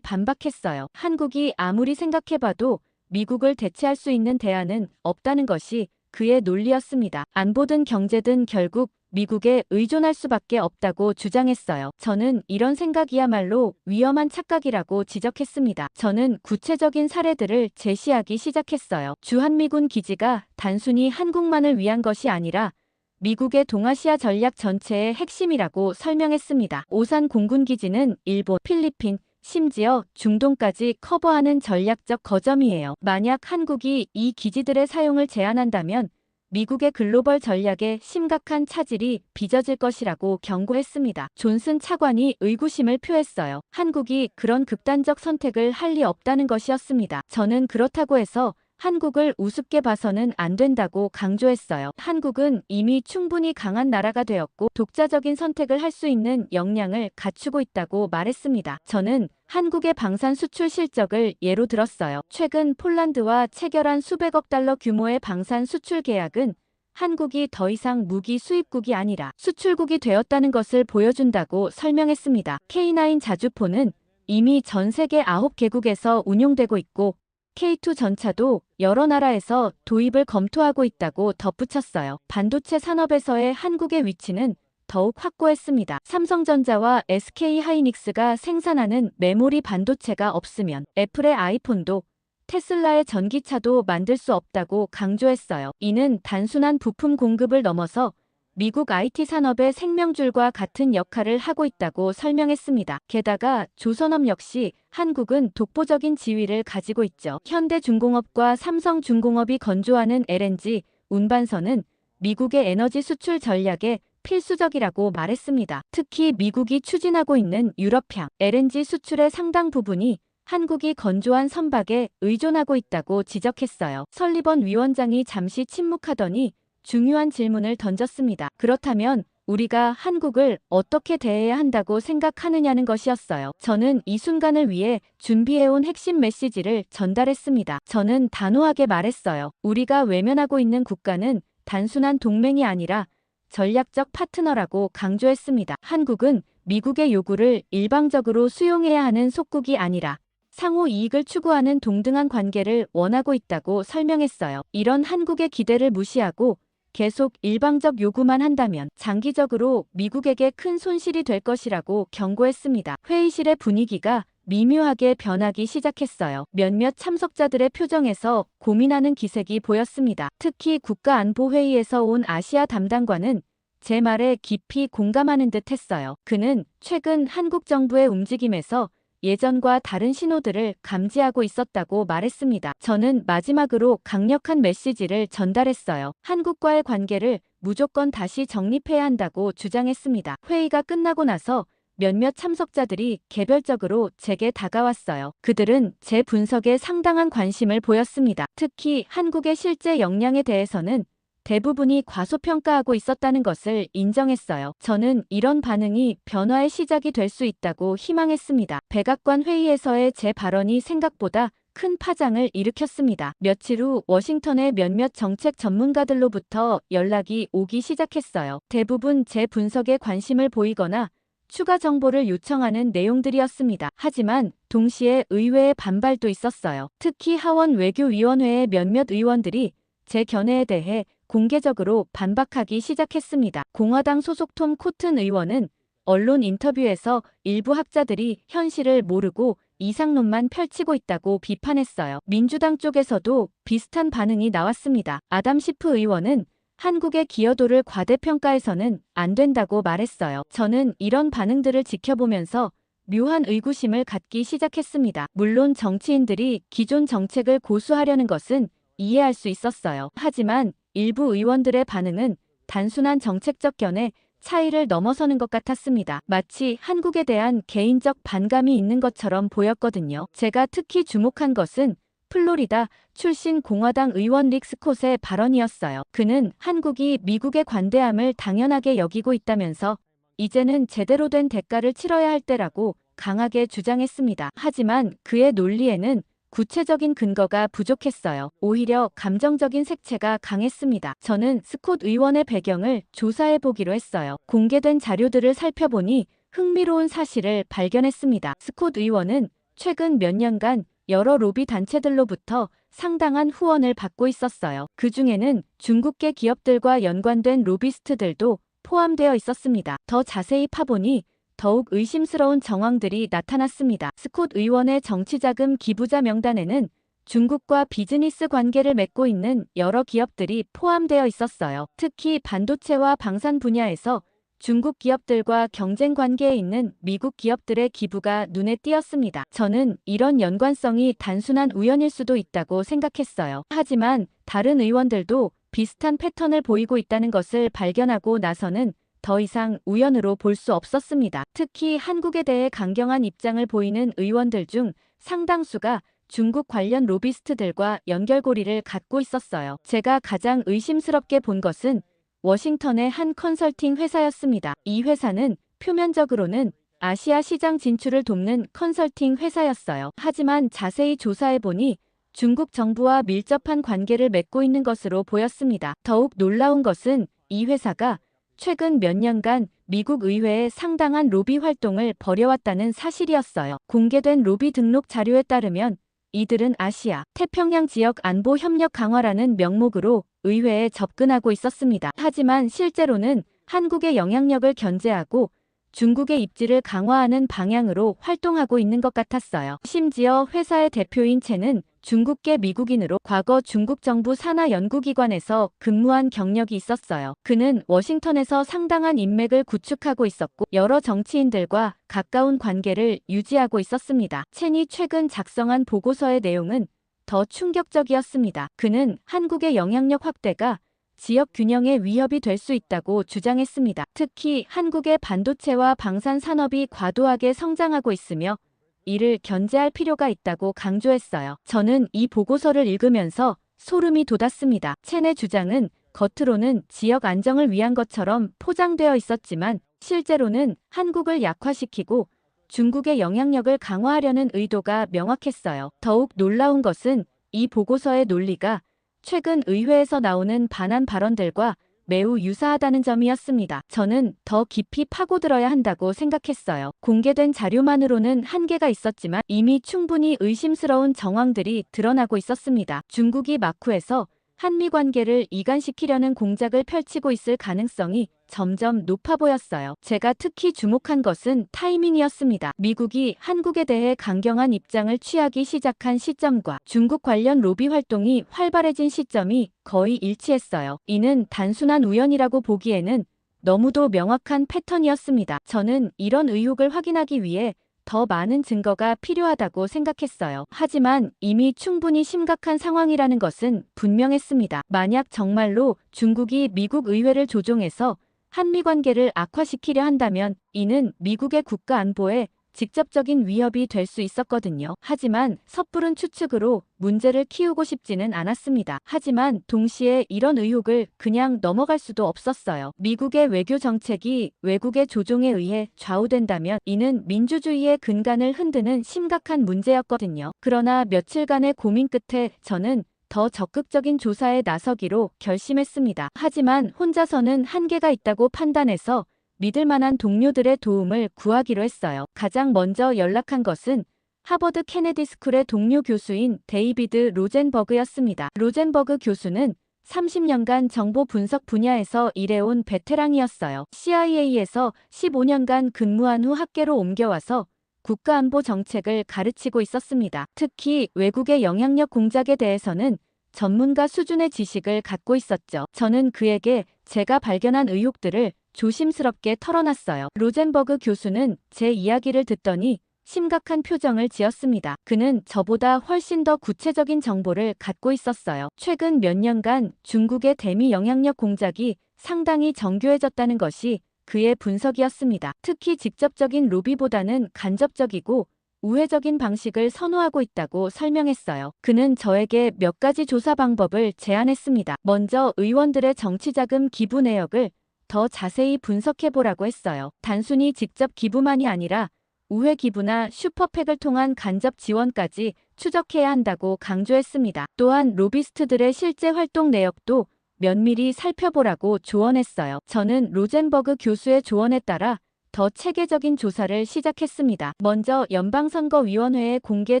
반박했어요. 한국이 아무리 생각해봐도 미국을 대체할 수 있는 대안은 없다는 것이 그의 논리였습니다. 안보든 경제든 결국 미국에 의존할 수밖에 없다고 주장했어요. 저는 이런 생각이야말로 위험한 착각이라고 지적했습니다. 저는 구체적인 사례들을 제시하기 시작했어요. 주한미군 기지가 단순히 한국만을 위한 것이 아니라 미국의 동아시아 전략 전체의 핵심이라고 설명했습니다. 오산 공군기지는 일본, 필리핀, 심지어 중동까지 커버하는 전략적 거점이에요. 만약 한국이 이 기지들의 사용을 제한한다면 미국의 글로벌 전략에 심각한 차질이 빚어질 것이라고 경고했습니다. 존슨 차관이 의구심을 표했어요. 한국이 그런 극단적 선택을 할 리 없다는 것이었습니다. 저는 그렇다고 해서 한국을 우습게 봐서는 안 된다고 강조했어요. 한국은 이미 충분히 강한 나라가 되었고 독자적인 선택을 할 수 있는 역량을 갖추고 있다고 말했습니다. 저는 한국의 방산 수출 실적을 예로 들었어요. 최근 폴란드와 체결한 수백억 달러 규모의 방산 수출 계약은 한국이 더 이상 무기 수입국이 아니라 수출국이 되었다는 것을 보여준다고 설명했습니다. K9 자주포는 이미 전 세계 9개국에서 운용되고 있고 K2 전차도 여러 나라에서 도입을 검토하고 있다고 덧붙였어요. 반도체 산업에서의 한국의 위치는 더욱 확고했습니다. 삼성전자와 SK하이닉스가 생산하는 메모리 반도체가 없으면 애플의 아이폰도 테슬라의 전기차도 만들 수 없다고 강조했어요. 이는 단순한 부품 공급을 넘어서 미국 IT 산업의 생명줄과 같은 역할을 하고 있다고 설명했습니다. 게다가 조선업 역시 한국은 독보적인 지위를 가지고 있죠. 현대중공업과 삼성중공업이 건조하는 LNG, 운반선은 미국의 에너지 수출 전략에 필수적이라고 말했습니다. 특히 미국이 추진하고 있는 유럽향 LNG 수출의 상당 부분이 한국이 건조한 선박에 의존하고 있다고 지적했어요. 설리번 위원장이 잠시 침묵하더니 중요한 질문을 던졌습니다. 그렇다면 우리가 한국을 어떻게 대해야 한다고 생각하느냐는 것이었어요. 저는 이 순간을 위해 준비해온 핵심 메시지를 전달했습니다. 저는 단호하게 말했어요. 우리가 외면하고 있는 국가는 단순한 동맹이 아니라 전략적 파트너라고 강조했습니다. 한국은 미국의 요구를 일방적으로 수용해야 하는 속국이 아니라 상호 이익을 추구하는 동등한 관계를 원하고 있다고 설명했어요. 이런 한국의 기대를 무시하고 계속 일방적 요구만 한다면 장기적으로 미국에게 큰 손실이 될 것이라고 경고했습니다. 회의실의 분위기가 미묘하게 변하기 시작했어요. 몇몇 참석자들의 표정에서 고민하는 기색이 보였습니다. 특히 국가안보회의에서 온 아시아 담당관은 제 말에 깊이 공감하는 듯 했어요. 그는 최근 한국 정부의 움직임에서 예전과 다른 신호들을 감지하고 있었다고 말했습니다. 저는 마지막으로 강력한 메시지를 전달했어요. 한국과의 관계를 무조건 다시 정립해야 한다고 주장했습니다. 회의가 끝나고 나서 몇몇 참석자들이 개별적으로 제게 다가왔어요. 그들은 제 분석에 상당한 관심을 보였습니다. 특히 한국의 실제 역량에 대해서는 대부분이 과소평가하고 있었다는 것을 인정했어요. 저는 이런 반응이 변화의 시작이 될 수 있다고 희망했습니다. 백악관 회의에서의 제 발언이 생각보다 큰 파장을 일으켰습니다. 며칠 후 워싱턴의 몇몇 정책 전문가들로부터 연락이 오기 시작했어요. 대부분 제 분석에 관심을 보이거나 추가 정보를 요청하는 내용들이었습니다. 하지만 동시에 의외의 반발도 있었어요. 특히 하원 외교위원회의 몇몇 의원들이 제 견해에 대해 공개적으로 반박하기 시작했습니다. 공화당 소속 톰 코튼 의원은 언론 인터뷰에서 일부 학자들이 현실을 모르고 이상론만 펼치고 있다고 비판했어요. 민주당 쪽에서도 비슷한 반응이 나왔습니다. 아담 시프 의원은 한국의 기여도를 과대평가해서는 안 된다고 말했어요. 저는 이런 반응들을 지켜보면서 묘한 의구심을 갖기 시작했습니다. 물론 정치인들이 기존 정책을 고수하려는 것은 이해할 수 있었어요. 하지만 일부 의원들의 반응은 단순한 정책적 견해 차이를 넘어서는 것 같았습니다. 마치 한국에 대한 개인적 반감이 있는 것처럼 보였거든요. 제가 특히 주목한 것은 플로리다 출신 공화당 의원 릭 스콧의 발언이었어요. 그는 한국이 미국의 관대함을 당연하게 여기고 있다면서 이제는 제대로 된 대가를 치러야 할 때라고 강하게 주장했습니다. 하지만 그의 논리에는 구체적인 근거가 부족했어요. 오히려 감정적인 색채가 강했습니다. 저는 스콧 의원의 배경을 조사해보기로 했어요. 공개된 자료들을 살펴보니 흥미로운 사실을 발견했습니다. 스콧 의원은 최근 몇 년간 여러 로비 단체들로부터 상당한 후원을 받고 있었어요. 그 중에는 중국계 기업들과 연관된 로비스트들도 포함되어 있었습니다. 더 자세히 파보니 더욱 의심스러운 정황들이 나타났습니다. 스콧 의원의 정치자금 기부자 명단에는 중국과 비즈니스 관계를 맺고 있는 여러 기업들이 포함되어 있었어요. 특히 반도체와 방산 분야에서 중국 기업들과 경쟁 관계에 있는 미국 기업들의 기부가 눈에 띄었습니다. 저는 이런 연관성이 단순한 우연일 수도 있다고 생각했어요. 하지만 다른 의원들도 비슷한 패턴을 보이고 있다는 것을 발견하고 나서는 더 이상 우연으로 볼 수 없었습니다. 특히 한국에 대해 강경한 입장을 보이는 의원들 중 상당수가 중국 관련 로비스트들과 연결고리를 갖고 있었어요. 제가 가장 의심스럽게 본 것은 워싱턴의 한 컨설팅 회사였습니다. 이 회사는 표면적으로는 아시아 시장 진출을 돕는 컨설팅 회사였어요. 하지만 자세히 조사해보니 중국 정부와 밀접한 관계를 맺고 있는 것으로 보였습니다. 더욱 놀라운 것은 이 회사가 최근 몇 년간 미국 의회에 상당한 로비 활동을 벌여왔다는 사실이었어요. 공개된 로비 등록 자료에 따르면 이들은 아시아, 태평양 지역 안보 협력 강화라는 명목으로 의회에 접근하고 있었습니다. 하지만 실제로는 한국의 영향력을 견제하고 중국의 입지를 강화하는 방향으로 활동하고 있는 것 같았어요. 심지어 회사의 대표인 채는 중국계 미국인으로 과거 중국 정부 산하 연구기관에서 근무한 경력이 있었어요. 그는 워싱턴에서 상당한 인맥을 구축하고 있었고 여러 정치인들과 가까운 관계를 유지하고 있었습니다. 첸이 최근 작성한 보고서의 내용은 더 충격적이었습니다. 그는 한국의 영향력 확대가 지역 균형에 위협이 될 수 있다고 주장했습니다. 특히 한국의 반도체와 방산 산업이 과도하게 성장하고 있으며 이를 견제할 필요가 있다고 강조했어요. 저는 이 보고서를 읽으면서 소름이 돋았습니다. 첸의 주장은 겉으로는 지역 안정을 위한 것처럼 포장되어 있었지만 실제로는 한국을 약화시키고 중국의 영향력을 강화하려는 의도가 명확했어요. 더욱 놀라운 것은 이 보고서의 논리가 최근 의회에서 나오는 반한 발언들과 매우 유사하다는 점이었습니다. 저는 더 깊이 파고들어야 한다고 생각했어요. 공개된 자료만으로는 한계가 있었지만 이미 충분히 의심스러운 정황들이 드러나고 있었습니다. 중국이 마쿠에서 한미 관계를 이간시키려는 공작을 펼치고 있을 가능성이 점점 높아 보였어요. 제가 특히 주목한 것은 타이밍이었습니다. 미국이 한국에 대해 강경한 입장을 취하기 시작한 시점과 중국 관련 로비 활동이 활발해진 시점이 거의 일치했어요. 이는 단순한 우연이라고 보기에는 너무도 명확한 패턴이었습니다. 저는 이런 의혹을 확인하기 위해 더 많은 증거가 필요하다고 생각했어요. 하지만 이미 충분히 심각한 상황이라는 것은 분명했습니다. 만약 정말로 중국이 미국 의회를 조종해서 한미 관계를 악화시키려 한다면 이는 미국의 국가 안보에 직접적인 위협이 될 수 있었거든요. 하지만 섣부른 추측으로 문제를 키우고 싶지는 않았습니다. 하지만 동시에 이런 의혹을 그냥 넘어갈 수도 없었어요. 미국의 외교 정책이 외국의 조종에 의해 좌우된다면 이는 민주주의의 근간을 흔드는 심각한 문제였거든요. 그러나 며칠간의 고민 끝에 저는 더 적극적인 조사에 나서기로 결심했습니다. 하지만 혼자서는 한계가 있다고 판단해서 믿을 만한 동료들의 도움을 구하기로 했어요. 가장 먼저 연락한 것은 하버드 케네디 스쿨의 동료 교수인 데이비드 로젠버그였습니다. 로젠버그 교수는 30년간 정보 분석 분야에서 일해온 베테랑이었어요. CIA에서 15년간 근무한 후 학계로 옮겨와서 국가안보 정책을 가르치고 있었습니다. 특히 외국의 영향력 공작에 대해서는 전문가 수준의 지식을 갖고 있었죠. 저는 그에게 제가 발견한 의혹들을 조심스럽게 털어놨어요. 로젠버그 교수는 제 이야기를 듣더니 심각한 표정을 지었습니다. 그는 저보다 훨씬 더 구체적인 정보를 갖고 있었어요. 최근 몇 년간 중국의 대미 영향력 공작이 상당히 정교해졌다는 것이 그의 분석이었습니다. 특히 직접적인 로비보다는 간접적이고 우회적인 방식을 선호하고 있다고 설명했어요. 그는 저에게 몇 가지 조사 방법을 제안했습니다. 먼저 의원들의 정치자금 기부 내역을 더 자세히 분석해보라고 했어요. 단순히 직접 기부만이 아니라 우회 기부나 슈퍼팩을 통한 간접 지원까지 추적해야 한다고 강조했습니다. 또한 로비스트들의 실제 활동 내역도 면밀히 살펴보라고 조언했어요. 저는 로젠버그 교수의 조언에 따라 더 체계적인 조사를 시작했습니다. 먼저 연방선거위원회의 공개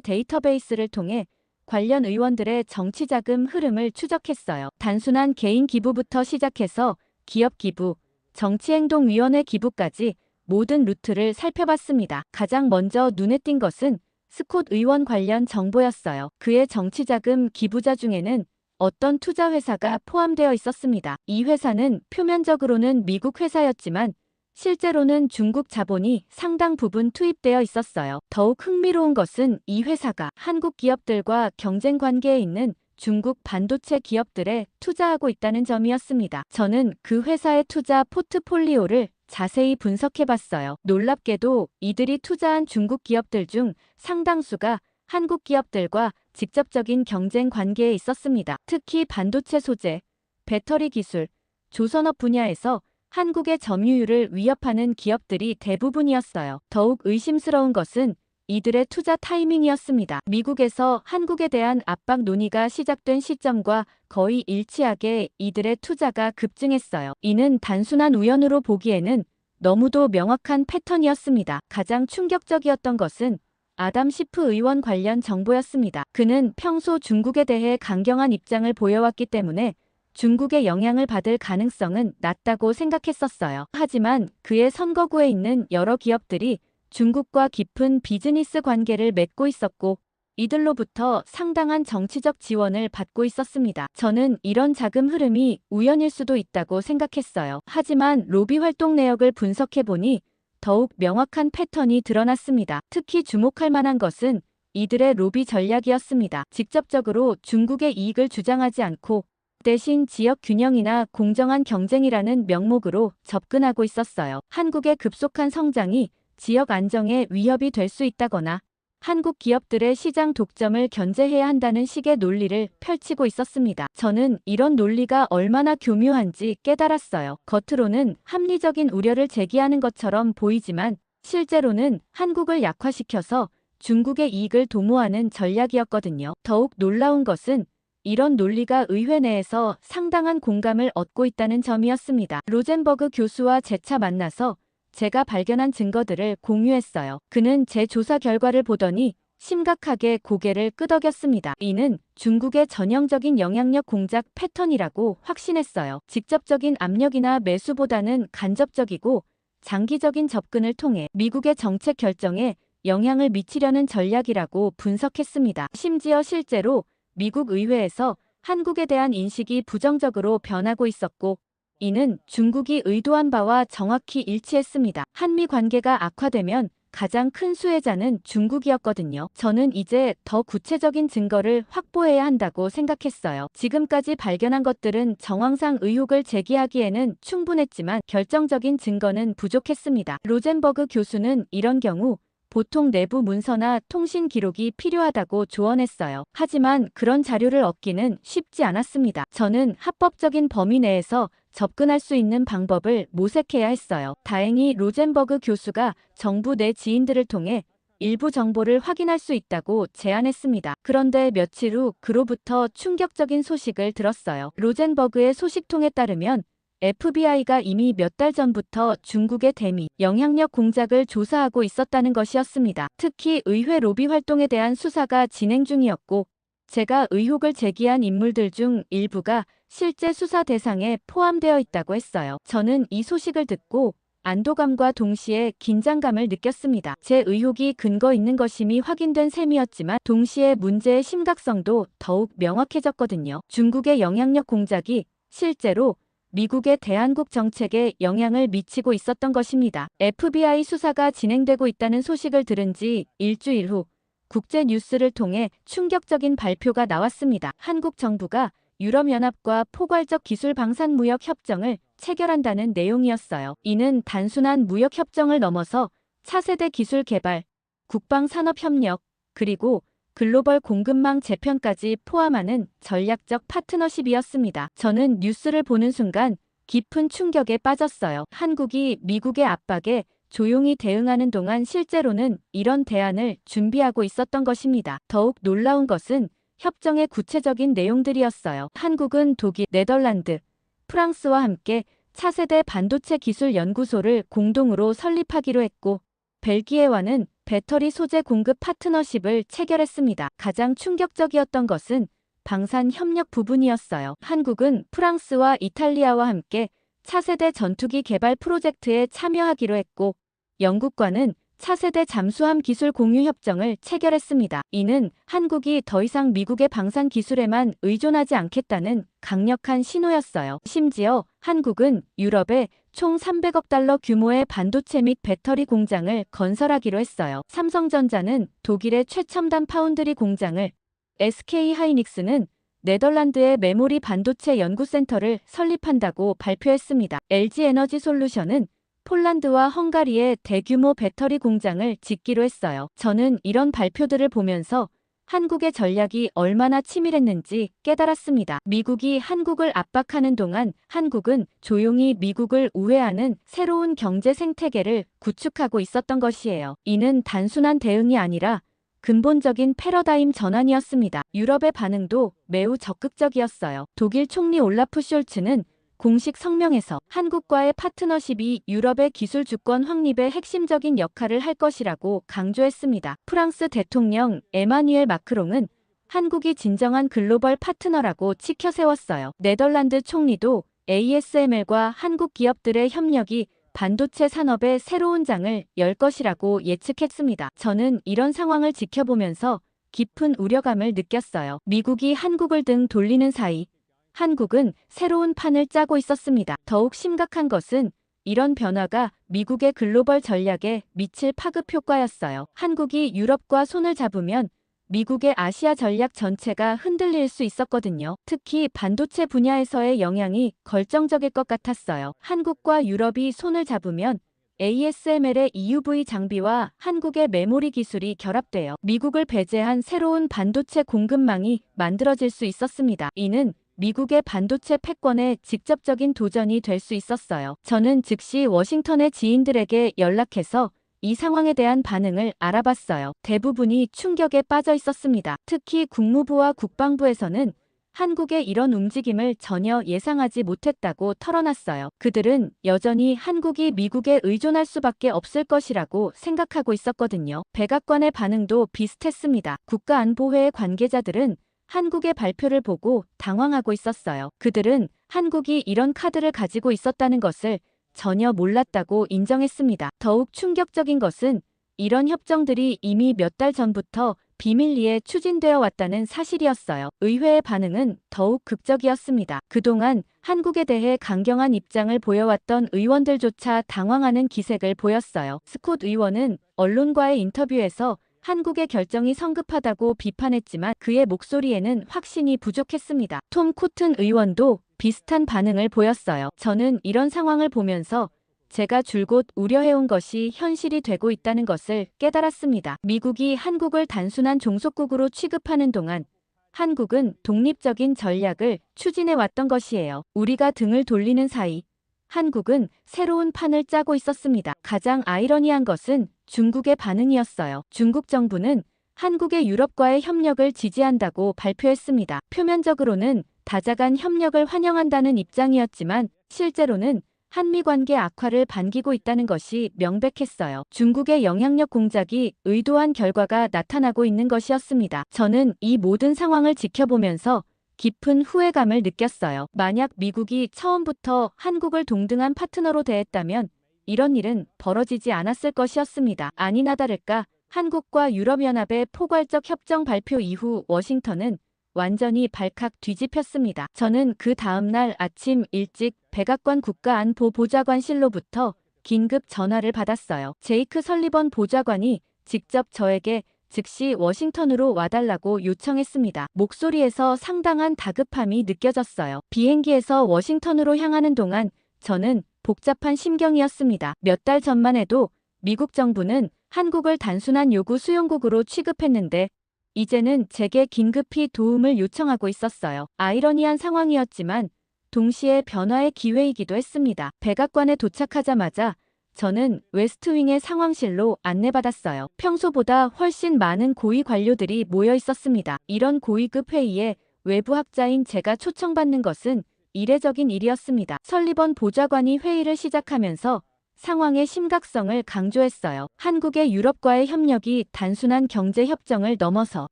데이터베이스를 통해 관련 의원들의 정치자금 흐름을 추적했어요. 단순한 개인 기부부터 시작해서 기업 기부, 정치행동위원회 기부까지 모든 루트를 살펴봤습니다. 가장 먼저 눈에 띈 것은 스콧 의원 관련 정보였어요. 그의 정치자금 기부자 중에는 어떤 투자 회사가 포함되어 있었습니다. 이 회사는 표면적으로는 미국 회사였지만 실제로는 중국 자본이 상당 부분 투입되어 있었어요. 더욱 흥미로운 것은 이 회사가 한국 기업들과 경쟁 관계에 있는 중국 반도체 기업들에 투자하고 있다는 점이었습니다. 저는 그 회사의 투자 포트폴리오를 자세히 분석해봤어요. 놀랍게도 이들이 투자한 중국 기업들 중 상당수가 한국 기업들과 직접적인 경쟁 관계에 있었습니다. 특히 반도체 소재, 배터리 기술, 조선업 분야에서 한국의 점유율을 위협하는 기업들이 대부분이었어요. 더욱 의심스러운 것은 이들의 투자 타이밍이었습니다. 미국에서 한국에 대한 압박 논의가 시작된 시점과 거의 일치하게 이들의 투자가 급증했어요. 이는 단순한 우연으로 보기에는 너무도 명확한 패턴이었습니다. 가장 충격적이었던 것은 아담 시프 의원 관련 정보였습니다. 그는 평소 중국에 대해 강경한 입장을 보여왔기 때문에 중국의 영향을 받을 가능성은 낮다고 생각했었어요. 하지만 그의 선거구에 있는 여러 기업들이 중국과 깊은 비즈니스 관계를 맺고 있었고 이들로부터 상당한 정치적 지원을 받고 있었습니다. 저는 이런 자금 흐름이 우연일 수도 있다고 생각했어요. 하지만 로비 활동 내역을 분석해보니 더욱 명확한 패턴이 드러났습니다. 특히 주목할 만한 것은 이들의 로비 전략이었습니다. 직접적으로 중국의 이익을 주장하지 않고 대신 지역 균형이나 공정한 경쟁이라는 명목으로 접근하고 있었어요. 한국의 급속한 성장이 지역 안정에 위협이 될 수 있다거나 한국 기업들의 시장 독점을 견제해야 한다는 식의 논리를 펼치고 있었습니다. 저는 이런 논리가 얼마나 교묘한지 깨달았어요. 겉으로는 합리적인 우려를 제기하는 것처럼 보이지만 실제로는 한국을 약화시켜서 중국의 이익을 도모하는 전략이었거든요. 더욱 놀라운 것은 이런 논리가 의회 내에서 상당한 공감을 얻고 있다는 점이었습니다. 로젠버그 교수와 재차 만나서 제가 발견한 증거들을 공유했어요. 그는 제 조사 결과를 보더니 심각하게 고개를 끄덕였습니다. 이는 중국의 전형적인 영향력 공작 패턴이라고 확신했어요. 직접적인 압력이나 매수보다는 간접적이고 장기적인 접근을 통해 미국의 정책 결정에 영향을 미치려는 전략이라고 분석했습니다. 심지어 실제로 미국 의회에서 한국에 대한 인식이 부정적으로 변하고 있었고 이는 중국이 의도한 바와 정확히 일치했습니다. 한미 관계가 악화되면 가장 큰 수혜자는 중국이었거든요. 저는 이제 더 구체적인 증거를 확보해야 한다고 생각했어요. 지금까지 발견한 것들은 정황상 의혹을 제기하기에는 충분했지만 결정적인 증거는 부족했습니다. 로젠버그 교수는 이런 경우 보통 내부 문서나 통신 기록이 필요하다고 조언했어요. 하지만 그런 자료를 얻기는 쉽지 않았습니다. 저는 합법적인 범위 내에서 접근할 수 있는 방법을 모색해야 했어요. 다행히 로젠버그 교수가 정부 내 지인들을 통해 일부 정보를 확인할 수 있다고 제안했습니다. 그런데 며칠 후 그로부터 충격적인 소식을 들었어요. 로젠버그의 소식통에 따르면 FBI가 이미 몇 달 전부터 중국의 대미, 영향력 공작을 조사하고 있었다는 것이었습니다. 특히 의회 로비 활동에 대한 수사가 진행 중이었고, 제가 의혹을 제기한 인물들 중 일부가 실제 수사 대상에 포함되어 있다고 했어요. 저는 이 소식을 듣고 안도감과 동시에 긴장감을 느꼈습니다. 제 의혹이 근거 있는 것임이 확인된 셈이었지만 동시에 문제의 심각성도 더욱 명확해졌거든요. 중국의 영향력 공작이 실제로 미국의 대한국 정책에 영향을 미치고 있었던 것입니다. FBI 수사가 진행되고 있다는 소식을 들은 지 일주일 후 국제 뉴스를 통해 충격적인 발표가 나왔습니다. 한국 정부가 유럽연합과 포괄적 기술 방산 무역 협정을 체결한다는 내용이었어요. 이는 단순한 무역 협정을 넘어서 차세대 기술 개발, 국방 산업 협력, 그리고 글로벌 공급망 재편까지 포함하는 전략적 파트너십이었습니다. 저는 뉴스를 보는 순간 깊은 충격에 빠졌어요. 한국이 미국의 압박에 조용히 대응하는 동안 실제로는 이런 대안을 준비하고 있었던 것입니다. 더욱 놀라운 것은 협정의 구체적인 내용들이었어요. 한국은 독일, 네덜란드, 프랑스와 함께 차세대 반도체 기술 연구소를 공동으로 설립하기로 했고, 벨기에와는 배터리 소재 공급 파트너십을 체결했습니다. 가장 충격적이었던 것은 방산 협력 부분이었어요. 한국은 프랑스와 이탈리아와 함께 차세대 전투기 개발 프로젝트에 참여하기로 했고, 영국과는 차세대 잠수함 기술 공유 협정을 체결했습니다. 이는 한국이 더 이상 미국의 방산 기술에만 의존하지 않겠다는 강력한 신호였어요. 심지어 한국은 유럽에 총 300억 달러 규모의 반도체 및 배터리 공장을 건설하기로 했어요. 삼성전자는 독일의 최첨단 파운드리 공장을, SK 하이닉스는 네덜란드의 메모리 반도체 연구센터를 설립한다고 발표했습니다. LG 에너지 솔루션은 폴란드와 헝가리의 대규모 배터리 공장을 짓기로 했어요. 저는 이런 발표들을 보면서 한국의 전략이 얼마나 치밀했는지 깨달았습니다. 미국이 한국을 압박하는 동안 한국은 조용히 미국을 우회하는 새로운 경제 생태계를 구축하고 있었던 것이에요. 이는 단순한 대응이 아니라 근본적인 패러다임 전환이었습니다. 유럽의 반응도 매우 적극적이었어요. 독일 총리 올라프 숄츠는 공식 성명에서 한국과의 파트너십이 유럽의 기술 주권 확립에 핵심적인 역할을 할 것이라고 강조했습니다. 프랑스 대통령 에마뉘엘 마크롱은 한국이 진정한 글로벌 파트너라고 치켜세웠어요. 네덜란드 총리도 ASML과 한국 기업들의 협력이 반도체 산업의 새로운 장을 열 것이라고 예측했습니다. 저는 이런 상황을 지켜보면서 깊은 우려감을 느꼈어요. 미국이 한국을 등 돌리는 사이 한국은 새로운 판을 짜고 있었습니다. 더욱 심각한 것은 이런 변화가 미국의 글로벌 전략에 미칠 파급 효과였어요. 한국이 유럽과 손을 잡으면 미국의 아시아 전략 전체가 흔들릴 수 있었거든요. 특히 반도체 분야에서의 영향이 결정적일 것 같았어요. 한국과 유럽이 손을 잡으면 ASML의 EUV 장비와 한국의 메모리 기술이 결합되어 미국을 배제한 새로운 반도체 공급망이 만들어질 수 있었습니다. 이는 미국의 반도체 패권에 직접적인 도전이 될 수 있었어요. 저는 즉시 워싱턴의 지인들에게 연락해서 이 상황에 대한 반응을 알아봤어요. 대부분이 충격에 빠져 있었습니다. 특히 국무부와 국방부에서는 한국의 이런 움직임을 전혀 예상하지 못했다고 털어놨어요. 그들은 여전히 한국이 미국에 의존할 수밖에 없을 것이라고 생각하고 있었거든요. 백악관의 반응도 비슷했습니다. 국가안보회의 관계자들은 한국의 발표를 보고 당황하고 있었어요. 그들은 한국이 이런 카드를 가지고 있었다는 것을 전혀 몰랐다고 인정했습니다. 더욱 충격적인 것은 이런 협정들이 이미 몇 달 전부터 비밀리에 추진되어 왔다는 사실이었어요. 의회의 반응은 더욱 극적이었습니다. 그동안 한국에 대해 강경한 입장을 보여왔던 의원들조차 당황하는 기색을 보였어요. 스콧 의원은 언론과의 인터뷰에서 한국의 결정이 성급하다고 비판했지만 그의 목소리에는 확신이 부족했습니다. 톰 코튼 의원도 비슷한 반응을 보였어요. 저는 이런 상황을 보면서 제가 줄곧 우려해온 것이 현실이 되고 있다는 것을 깨달았습니다. 미국이 한국을 단순한 종속국으로 취급하는 동안 한국은 독립적인 전략을 추진해왔던 것이에요. 우리가 등을 돌리는 사이 한국은 새로운 판을 짜고 있었습니다. 가장 아이러니한 것은 중국의 반응이었어요. 중국 정부는 한국의 유럽과의 협력을 지지한다고 발표했습니다. 표면적으로는 다자간 협력을 환영한다는 입장이었지만 실제로는 한미 관계 악화를 반기고 있다는 것이 명백했어요. 중국의 영향력 공작이 의도한 결과가 나타나고 있는 것이었습니다. 저는 이 모든 상황을 지켜보면서 깊은 후회감을 느꼈어요. 만약 미국이 처음부터 한국을 동등한 파트너로 대했다면 이런 일은 벌어지지 않았을 것이었습니다. 아니나 다를까 한국과 유럽연합의 포괄적 협정 발표 이후 워싱턴은 완전히 발칵 뒤집혔습니다. 저는 그 다음날 아침 일찍 백악관 국가안보보좌관실로부터 긴급 전화를 받았어요. 제이크 설리번 보좌관이 직접 저에게 즉시 워싱턴으로 와달라고 요청했습니다. 목소리에서 상당한 다급함이 느껴졌어요. 비행기에서 워싱턴으로 향하는 동안 저는 복잡한 심경이었습니다. 몇 달 전만 해도 미국 정부는 한국을 단순한 요구 수용국으로 취급했는데 이제는 제게 긴급히 도움을 요청하고 있었어요. 아이러니한 상황이었지만 동시에 변화의 기회이기도 했습니다. 백악관에 도착하자마자 저는 웨스트윙의 상황실로 안내받았어요. 평소보다 훨씬 많은 고위 관료들이 모여 있었습니다. 이런 고위급 회의에 외부 학자인 제가 초청받는 것은 이례적인 일이었습니다. 설리번 보좌관이 회의를 시작하면서 상황의 심각성을 강조했어요. 한국의 유럽과의 협력이 단순한 경제 협정을 넘어서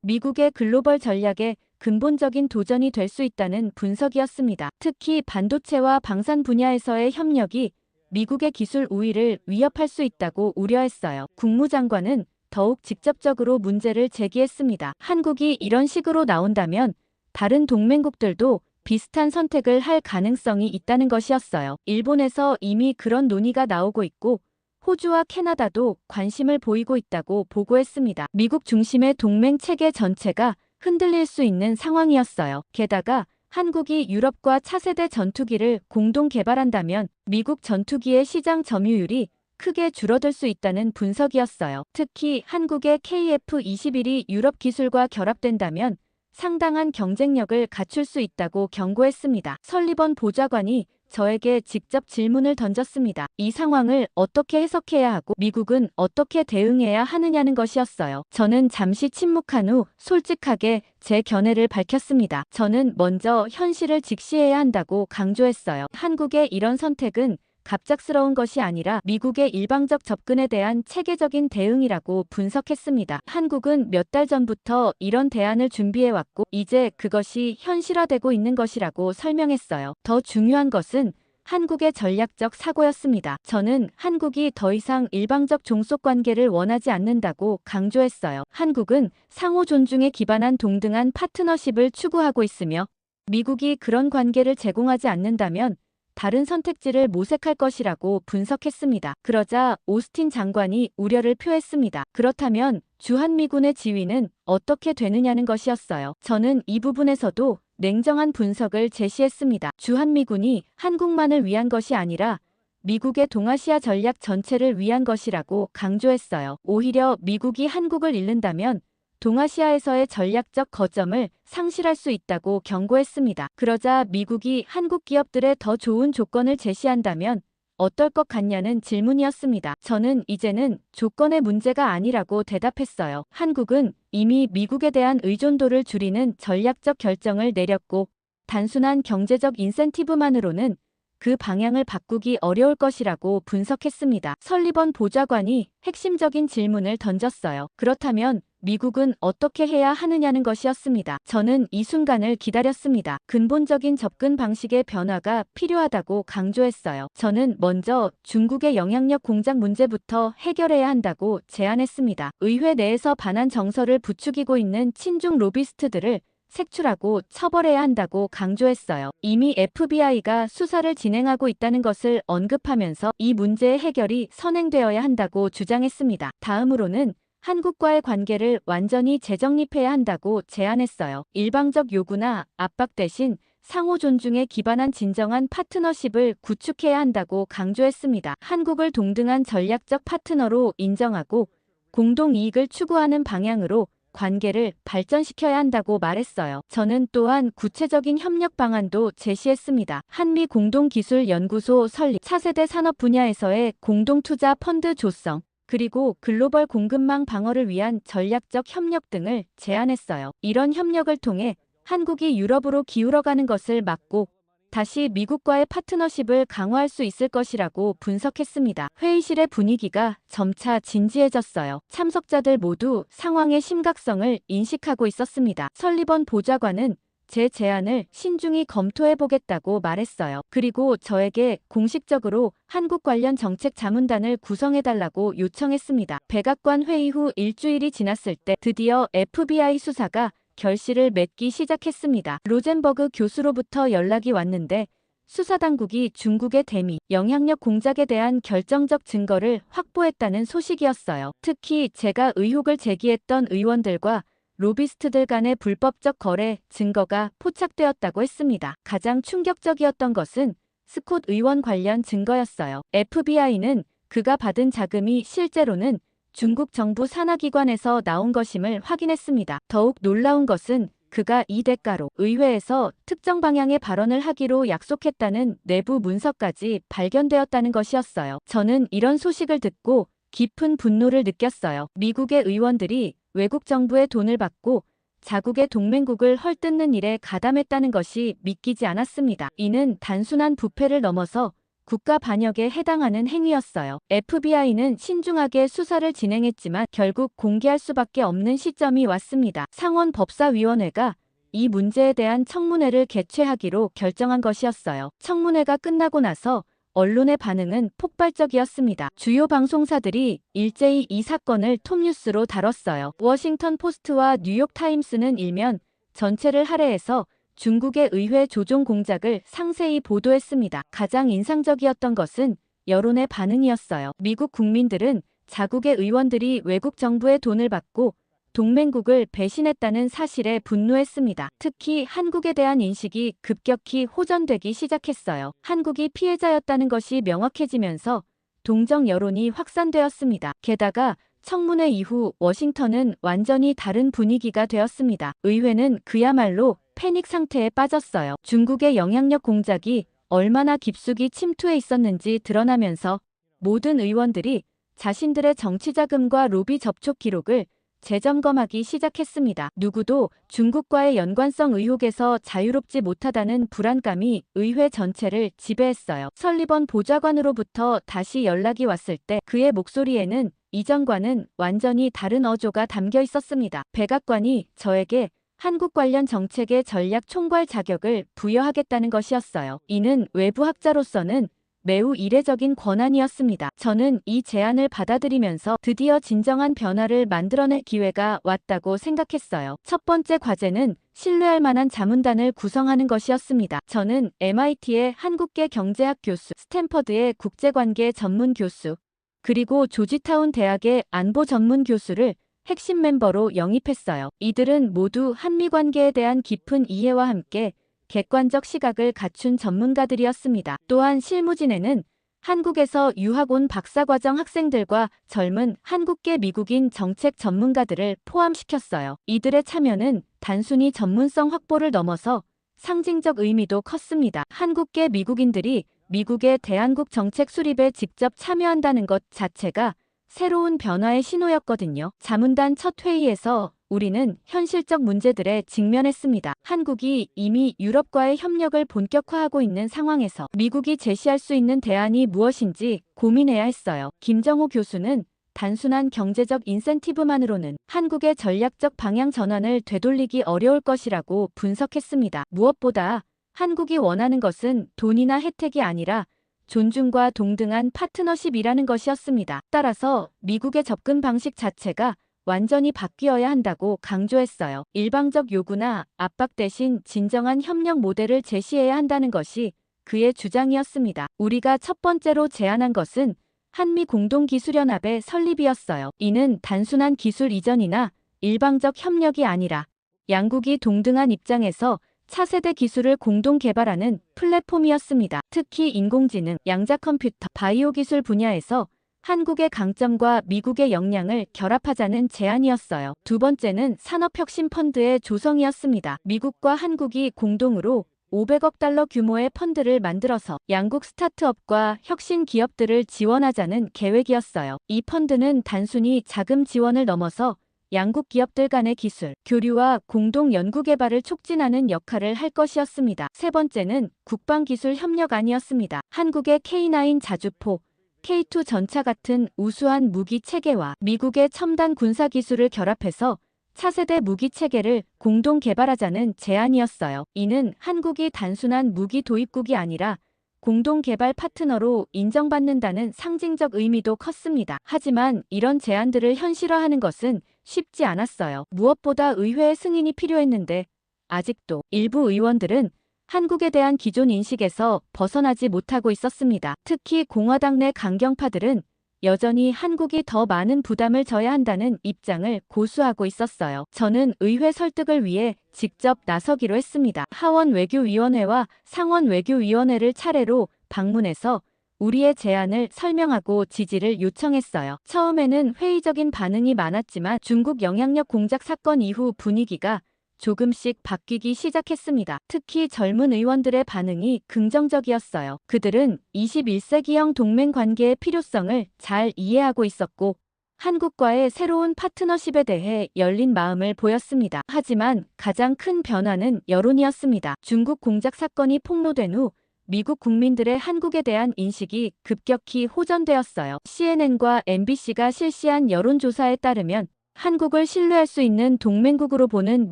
미국의 글로벌 전략에 근본적인 도전이 될 수 있다는 분석이었습니다. 특히 반도체와 방산 분야에서의 협력이 미국의 기술 우위를 위협할 수 있다고 우려했어요. 국무장관은 더욱 직접적으로 문제를 제기했습니다. 한국이 이런 식으로 나온다면 다른 동맹국들도 비슷한 선택을 할 가능성이 있다는 것이었어요. 일본에서 이미 그런 논의가 나오고 있고 호주와 캐나다도 관심을 보이고 있다고 보고했습니다. 미국 중심의 동맹 체계 전체가 흔들릴 수 있는 상황이었어요. 게다가 한국이 유럽과 차세대 전투기를 공동 개발한다면 미국 전투기의 시장 점유율이 크게 줄어들 수 있다는 분석이었어요. 특히 한국의 KF-21이 유럽 기술과 결합된다면 상당한 경쟁력을 갖출 수 있다고 경고했습니다. 설리번 보좌관이 저에게 직접 질문을 던졌습니다. 이 상황을 어떻게 해석해야 하고 미국은 어떻게 대응해야 하느냐는 것이었어요. 저는 잠시 침묵한 후 솔직하게 제 견해를 밝혔습니다. 저는 먼저 현실을 직시해야 한다고 강조했어요. 한국의 이런 선택은 갑작스러운 것이 아니라 미국의 일방적 접근에 대한 체계적인 대응이라고 분석했습니다. 한국은 몇 달 전부터 이런 대안을 준비해왔고 이제 그것이 현실화되고 있는 것이라고 설명했어요. 더 중요한 것은 한국의 전략적 사고였습니다. 저는 한국이 더 이상 일방적 종속 관계를 원하지 않는다고 강조했어요. 한국은 상호 존중에 기반한 동등한 파트너십을 추구하고 있으며 미국이 그런 관계를 제공하지 않는다면 다른 선택지를 모색할 것이라고 분석했습니다. 그러자 오스틴 장관이 우려를 표했습니다. 그렇다면 주한미군의 지위는 어떻게 되느냐는 것이었어요. 저는 이 부분에서도 냉정한 분석을 제시했습니다. 주한미군이 한국만을 위한 것이 아니라 미국의 동아시아 전략 전체를 위한 것이라고 강조했어요. 오히려 미국이 한국을 잃는다면 동아시아에서의 전략적 거점을 상실할 수 있다고 경고했습니다. 그러자 미국이 한국 기업들에 더 좋은 조건을 제시한다면 어떨 것 같냐는 질문이었습니다. 저는 이제는 조건의 문제가 아니라고 대답했어요. 한국은 이미 미국에 대한 의존도를 줄이는 전략적 결정을 내렸고 단순한 경제적 인센티브만으로는 그 방향을 바꾸기 어려울 것이라고 분석했습니다. 설리번 보좌관이 핵심적인 질문을 던졌어요. 그렇다면 미국은 어떻게 해야 하느냐는 것이었습니다. 저는 이 순간을 기다렸습니다. 근본적인 접근 방식의 변화가 필요하다고 강조했어요. 저는 먼저 중국의 영향력 공작 문제부터 해결해야 한다고 제안했습니다. 의회 내에서 반한 정서를 부추기고 있는 친중 로비스트들을 색출하고 처벌해야 한다고 강조했어요. 이미 FBI가 수사를 진행하고 있다는 것을 언급하면서 이 문제의 해결이 선행되어야 한다고 주장했습니다. 다음으로는 한국과의 관계를 완전히 재정립해야 한다고 제안했어요. 일방적 요구나 압박 대신 상호 존중에 기반한 진정한 파트너십을 구축해야 한다고 강조했습니다. 한국을 동등한 전략적 파트너로 인정하고 공동 이익을 추구하는 방향으로 관계를 발전시켜야 한다고 말했어요. 저는 또한 구체적인 협력 방안도 제시했습니다. 한미 공동기술연구소 설립, 차세대 산업 분야에서의 공동투자 펀드 조성, 그리고 글로벌 공급망 방어를 위한 전략적 협력 등을 제안했어요. 이런 협력을 통해 한국이 유럽으로 기울어가는 것을 막고 다시 미국과의 파트너십을 강화할 수 있을 것이라고 분석했습니다. 회의실의 분위기가 점차 진지해졌어요. 참석자들 모두 상황의 심각성을 인식하고 있었습니다. 설리번 보좌관은 제 제안을 신중히 검토해보겠다고 말했어요. 그리고 저에게 공식적으로 한국 관련 정책 자문단을 구성해달라고 요청했습니다. 백악관 회의 후 일주일이 지났을 때 드디어 FBI 수사가 결실을 맺기 시작했습니다. 로젠버그 교수로부터 연락이 왔는데 수사당국이 중국의 대미, 영향력 공작에 대한 결정적 증거를 확보했다는 소식이었어요. 특히 제가 의혹을 제기했던 의원들과 로비스트들 간의 불법적 거래 증거가 포착되었다고 했습니다. 가장 충격적이었던 것은 스콧 의원 관련 증거였어요. FBI는 그가 받은 자금이 실제로는 중국 정부 산하기관에서 나온 것임을 확인했습니다. 더욱 놀라운 것은 그가 이 대가로 의회에서 특정 방향의 발언을 하기로 약속했다는 내부 문서까지 발견되었다는 것이었어요. 저는 이런 소식을 듣고 깊은 분노를 느꼈어요. 미국의 의원들이 외국 정부의 돈을 받고 자국의 동맹국을 헐뜯는 일에 가담했다는 것이 믿기지 않았습니다. 이는 단순한 부패를 넘어서 국가 반역에 해당하는 행위였어요. FBI는 신중하게 수사를 진행했지만 결국 공개할 수밖에 없는 시점이 왔습니다. 상원법사위원회가 이 문제에 대한 청문회를 개최하기로 결정한 것이었어요. 청문회가 끝나고 나서 언론의 반응은 폭발적이었습니다. 주요 방송사들이 일제히 이 사건을 톱뉴스로 다뤘어요. 워싱턴 포스트와 뉴욕타임스는 일면 전체를 할애해서 중국의 의회 조종 공작을 상세히 보도했습니다. 가장 인상적이었던 것은 여론의 반응이었어요. 미국 국민들은 자국의 의원들이 외국 정부의 돈을 받고 동맹국을 배신했다는 사실에 분노했습니다. 특히 한국에 대한 인식이 급격히 호전되기 시작했어요. 한국이 피해자였다는 것이 명확해지면서 동정 여론이 확산되었습니다. 게다가 청문회 이후 워싱턴은 완전히 다른 분위기가 되었습니다. 의회는 그야말로 패닉 상태에 빠졌어요. 중국의 영향력 공작이 얼마나 깊숙이 침투해 있었는지 드러나면서 모든 의원들이 자신들의 정치 자금과 로비 접촉 기록을 재점검하기 시작했습니다. 누구도 중국과의 연관성 의혹에서 자유롭지 못하다는 불안감이 의회 전체를 지배했어요. 설리번 보좌관으로부터 다시 연락이 왔을 때 그의 목소리에는 이전과는 완전히 다른 어조가 담겨 있었습니다. 백악관이 저에게 한국 관련 정책의 전략 총괄 자격을 부여하겠다는 것이었어요. 이는 외부 학자로서는 매우 이례적인 권한이었습니다. 저는 이 제안을 받아들이면서 드디어 진정한 변화를 만들어낼 기회가 왔다고 생각했어요. 첫 번째 과제는 신뢰할 만한 자문단을 구성하는 것이었습니다. 저는 MIT의 한국계 경제학 교수, 스탠퍼드의 국제관계 전문 교수, 그리고 조지타운 대학의 안보 전문 교수를 핵심 멤버로 영입했어요. 이들은 모두 한미 관계에 대한 깊은 이해와 함께 객관적 시각을 갖춘 전문가들이었습니다. 또한 실무진에는 한국에서 유학 온 박사과정 학생들과 젊은 한국계 미국인 정책 전문가들을 포함시켰어요. 이들의 참여는 단순히 전문성 확보를 넘어서 상징적 의미도 컸습니다. 한국계 미국인들이 미국의 대한국 정책 수립에 직접 참여한다는 것 자체가 새로운 변화의 신호였거든요. 자문단 첫 회의에서 우리는 현실적 문제들에 직면했습니다. 한국이 이미 유럽과의 협력을 본격화하고 있는 상황에서 미국이 제시할 수 있는 대안이 무엇인지 고민해야 했어요. 김정호 교수는 단순한 경제적 인센티브만으로는 한국의 전략적 방향 전환을 되돌리기 어려울 것이라고 분석했습니다. 무엇보다 한국이 원하는 것은 돈이나 혜택이 아니라 존중과 동등한 파트너십이라는 것이었습니다. 따라서 미국의 접근 방식 자체가 완전히 바뀌어야 한다고 강조했어요. 일방적 요구나 압박 대신 진정한 협력 모델을 제시해야 한다는 것이 그의 주장이었습니다. 우리가 첫 번째로 제안한 것은 한미 공동기술연합의 설립이었어요. 이는 단순한 기술 이전이나 일방적 협력이 아니라 양국이 동등한 입장에서 차세대 기술을 공동 개발하는 플랫폼이었습니다. 특히 인공지능, 양자컴퓨터, 바이오 기술 분야에서 한국의 강점과 미국의 역량을 결합하자는 제안이었어요. 두 번째는 산업혁신펀드의 조성이었습니다. 미국과 한국이 공동으로 500억 달러 규모의 펀드를 만들어서 양국 스타트업과 혁신 기업들을 지원하자는 계획이었어요. 이 펀드는 단순히 자금 지원을 넘어서 양국 기업들 간의 기술, 교류와 공동 연구개발을 촉진하는 역할을 할 것이었습니다. 세 번째는 국방기술 협력안이었습니다. 한국의 K9 자주포, K2 전차 같은 우수한 무기 체계와 미국의 첨단 군사기술을 결합해서 차세대 무기 체계를 공동 개발하자는 제안이었어요. 이는 한국이 단순한 무기 도입국이 아니라 공동 개발 파트너로 인정받는다는 상징적 의미도 컸습니다. 하지만 이런 제안들을 현실화하는 것은 쉽지 않았어요. 무엇보다 의회의 승인이 필요했는데 아직도 일부 의원들은 한국에 대한 기존 인식에서 벗어나지 못하고 있었습니다. 특히 공화당 내 강경파들은 여전히 한국이 더 많은 부담을 져야 한다는 입장을 고수하고 있었어요. 저는 의회 설득을 위해 직접 나서기로 했습니다. 하원 외교위원회와 상원 외교위원회를 차례로 방문해서 우리의 제안을 설명하고 지지를 요청했어요. 처음에는 회의적인 반응이 많았지만 중국 영향력 공작 사건 이후 분위기가 조금씩 바뀌기 시작했습니다. 특히 젊은 의원들의 반응이 긍정적이었어요. 그들은 21세기형 동맹 관계의 필요성을 잘 이해하고 있었고 한국과의 새로운 파트너십에 대해 열린 마음을 보였습니다. 하지만 가장 큰 변화는 여론이었습니다. 중국 공작 사건이 폭로된 후 미국 국민들의 한국에 대한 인식이 급격히 호전되었어요. CNN과 MBC가 실시한 여론조사에 따르면 한국을 신뢰할 수 있는 동맹국으로 보는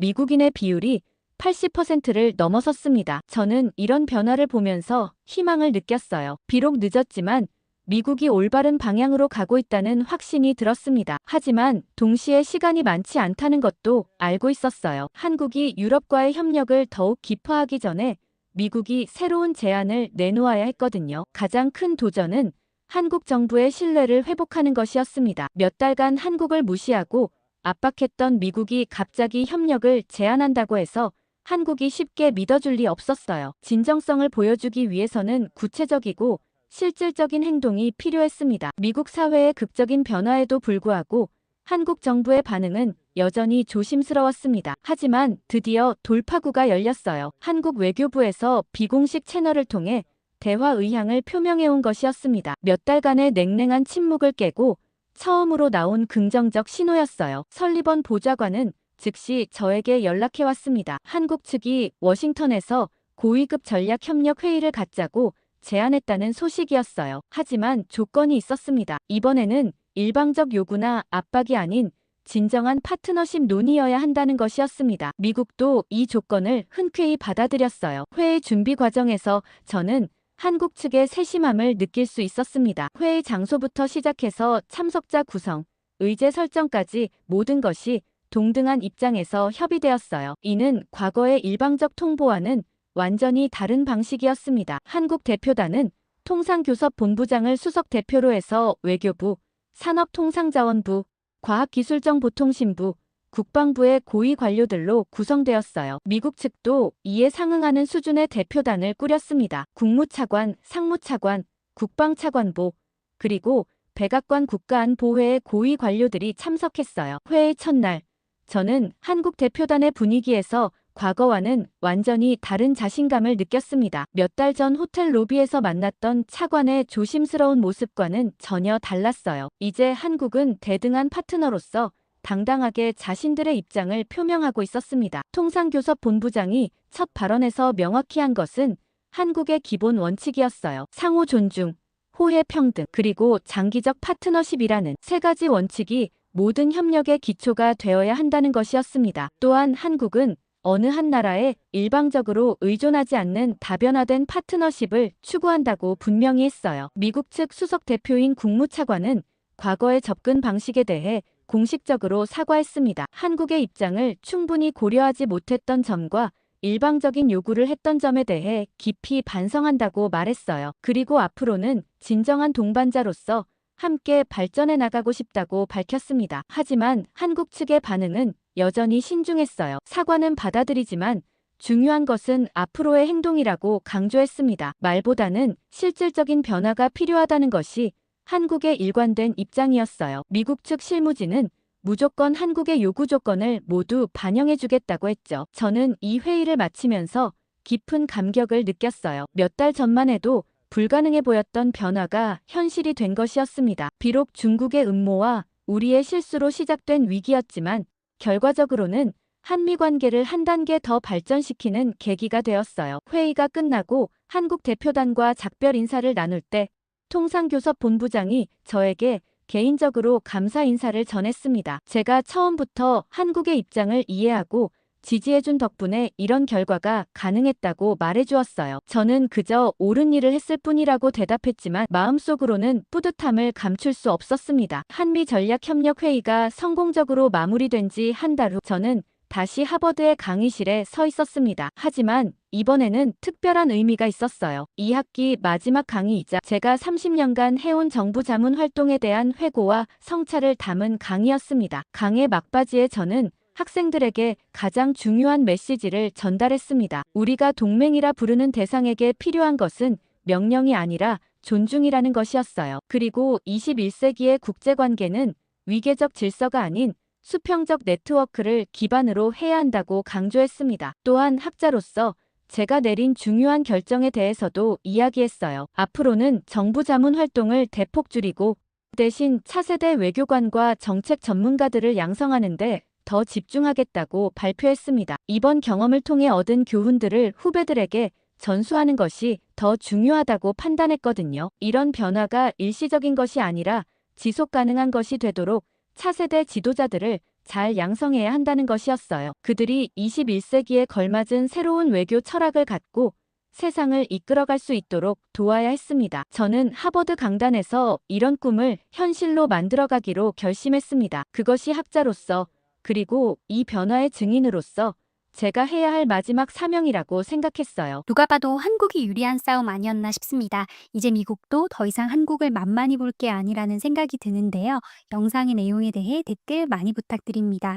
미국인의 비율이 80%를 넘어섰습니다. 저는 이런 변화를 보면서 희망을 느꼈어요. 비록 늦었지만 미국이 올바른 방향으로 가고 있다는 확신이 들었습니다. 하지만 동시에 시간이 많지 않다는 것도 알고 있었어요. 한국이 유럽과의 협력을 더욱 깊화하기 전에 미국이 새로운 제안을 내놓아야 했거든요. 가장 큰 도전은 한국 정부의 신뢰를 회복하는 것이었습니다. 몇 달간 한국을 무시하고 압박했던 미국이 갑자기 협력을 제안한다고 해서 한국이 쉽게 믿어줄 리 없었어요. 진정성을 보여주기 위해서는 구체적이고 실질적인 행동이 필요했습니다. 미국 사회의 극적인 변화에도 불구하고 한국 정부의 반응은 여전히 조심스러웠습니다. 하지만 드디어 돌파구가 열렸어요. 한국 외교부에서 비공식 채널을 통해 대화 의향을 표명해온 것이었습니다. 몇 달간의 냉랭한 침묵을 깨고 처음으로 나온 긍정적 신호였어요. 설리번 보좌관은 즉시 저에게 연락해왔습니다. 한국 측이 워싱턴에서 고위급 전략협력 회의를 갖자고 제안했다는 소식이었어요. 하지만 조건이 있었습니다. 이번에는 일방적 요구나 압박이 아닌 진정한 파트너십 논의여야 한다는 것이었습니다. 미국도 이 조건을 흔쾌히 받아들였어요. 회의 준비 과정에서 저는 한국 측의 세심함을 느낄 수 있었습니다. 회의 장소부터 시작해서 참석자 구성, 의제 설정까지 모든 것이 동등한 입장에서 협의되었어요. 이는 과거의 일방적 통보와는 완전히 다른 방식이었습니다. 한국 대표단은 통상교섭본부장을 수석 대표로 해서 외교부, 산업통상자원부, 과학기술정보통신부, 국방부의 고위 관료들로 구성되었어요. 미국 측도 이에 상응하는 수준의 대표단을 꾸렸습니다. 국무차관, 상무차관, 국방차관보, 그리고 백악관 국가안보회의 고위 관료들이 참석했어요. 회의 첫날, 저는 한국 대표단의 분위기에서 과거와는 완전히 다른 자신감을 느꼈습니다. 몇 달 전 호텔 로비에서 만났던 차관의 조심스러운 모습과는 전혀 달랐어요. 이제 한국은 대등한 파트너로서 당당하게 자신들의 입장을 표명하고 있었습니다. 통상교섭본부장이 첫 발언에서 명확히 한 것은 한국의 기본 원칙이었어요. 상호 존중, 호혜 평등, 그리고 장기적 파트너십이라는 세 가지 원칙이 모든 협력의 기초가 되어야 한다는 것이었습니다. 또한 한국은 어느 한 나라에 일방적으로 의존하지 않는 다변화된 파트너십을 추구한다고 분명히 했어요. 미국 측 수석 대표인 국무차관은 과거의 접근 방식에 대해 공식적으로 사과했습니다. 한국의 입장을 충분히 고려하지 못했던 점과 일방적인 요구를 했던 점에 대해 깊이 반성한다고 말했어요. 그리고 앞으로는 진정한 동반자로서 함께 발전해 나가고 싶다고 밝혔습니다. 하지만 한국 측의 반응은 여전히 신중했어요. 사과는 받아들이지만 중요한 것은 앞으로의 행동이라고 강조했습니다. 말보다는 실질적인 변화가 필요하다는 것이 한국의 일관된 입장이었어요. 미국 측 실무진은 무조건 한국의 요구 조건을 모두 반영해주겠다고 했죠. 저는 이 회의를 마치면서 깊은 감격을 느꼈어요. 몇 달 전만 해도 불가능해 보였던 변화가 현실이 된 것이었습니다. 비록 중국의 음모와 우리의 실수로 시작된 위기였지만 결과적으로는 한미 관계를 한 단계 더 발전시키는 계기가 되었어요. 회의가 끝나고 한국 대표단과 작별 인사를 나눌 때 통상교섭 본부장이 저에게 개인적으로 감사 인사를 전했습니다. 제가 처음부터 한국의 입장을 이해하고 지지해준 덕분에 이런 결과가 가능했다고 말해주었어요. 저는 그저 옳은 일을 했을 뿐이라고 대답했지만 마음속으로는 뿌듯함을 감출 수 없었습니다. 한미 전략협력회의가 성공적으로 마무리된 지 한 달 후 저는 다시 하버드의 강의실에 서 있었습니다. 하지만 이번에는 특별한 의미가 있었어요. 이 학기 마지막 강의이자 제가 30년간 해온 정부 자문 활동에 대한 회고와 성찰을 담은 강의였습니다. 강의 막바지에 저는 학생들에게 가장 중요한 메시지를 전달했습니다. 우리가 동맹이라 부르는 대상에게 필요한 것은 명령이 아니라 존중이라는 것이었어요. 그리고 21세기의 국제관계는 위계적 질서가 아닌 수평적 네트워크를 기반으로 해야 한다고 강조했습니다. 또한 학자로서 제가 내린 중요한 결정에 대해서도 이야기했어요. 앞으로는 정부 자문 활동을 대폭 줄이고 대신 차세대 외교관과 정책 전문가들을 양성하는 데 더 집중하겠다고 발표했습니다. 이번 경험을 통해 얻은 교훈들을 후배들에게 전수하는 것이 더 중요하다고 판단했거든요. 이런 변화가 일시적인 것이 아니라 지속 가능한 것이 되도록 차세대 지도자들을 잘 양성해야 한다는 것이었어요. 그들이 21세기에 걸맞은 새로운 외교 철학을 갖고 세상을 이끌어갈 수 있도록 도와야 했습니다. 저는 하버드 강단에서 이런 꿈을 현실로 만들어가기로 결심했습니다. 그것이 학자로서 그리고 이 변화의 증인으로서 제가 해야 할 마지막 사명이라고 생각했어요. 누가 봐도 한국이 유리한 싸움 아니었나 싶습니다. 이제 미국도 더 이상 한국을 만만히 볼 게 아니라는 생각이 드는데요. 영상의 내용에 대해 댓글 많이 부탁드립니다.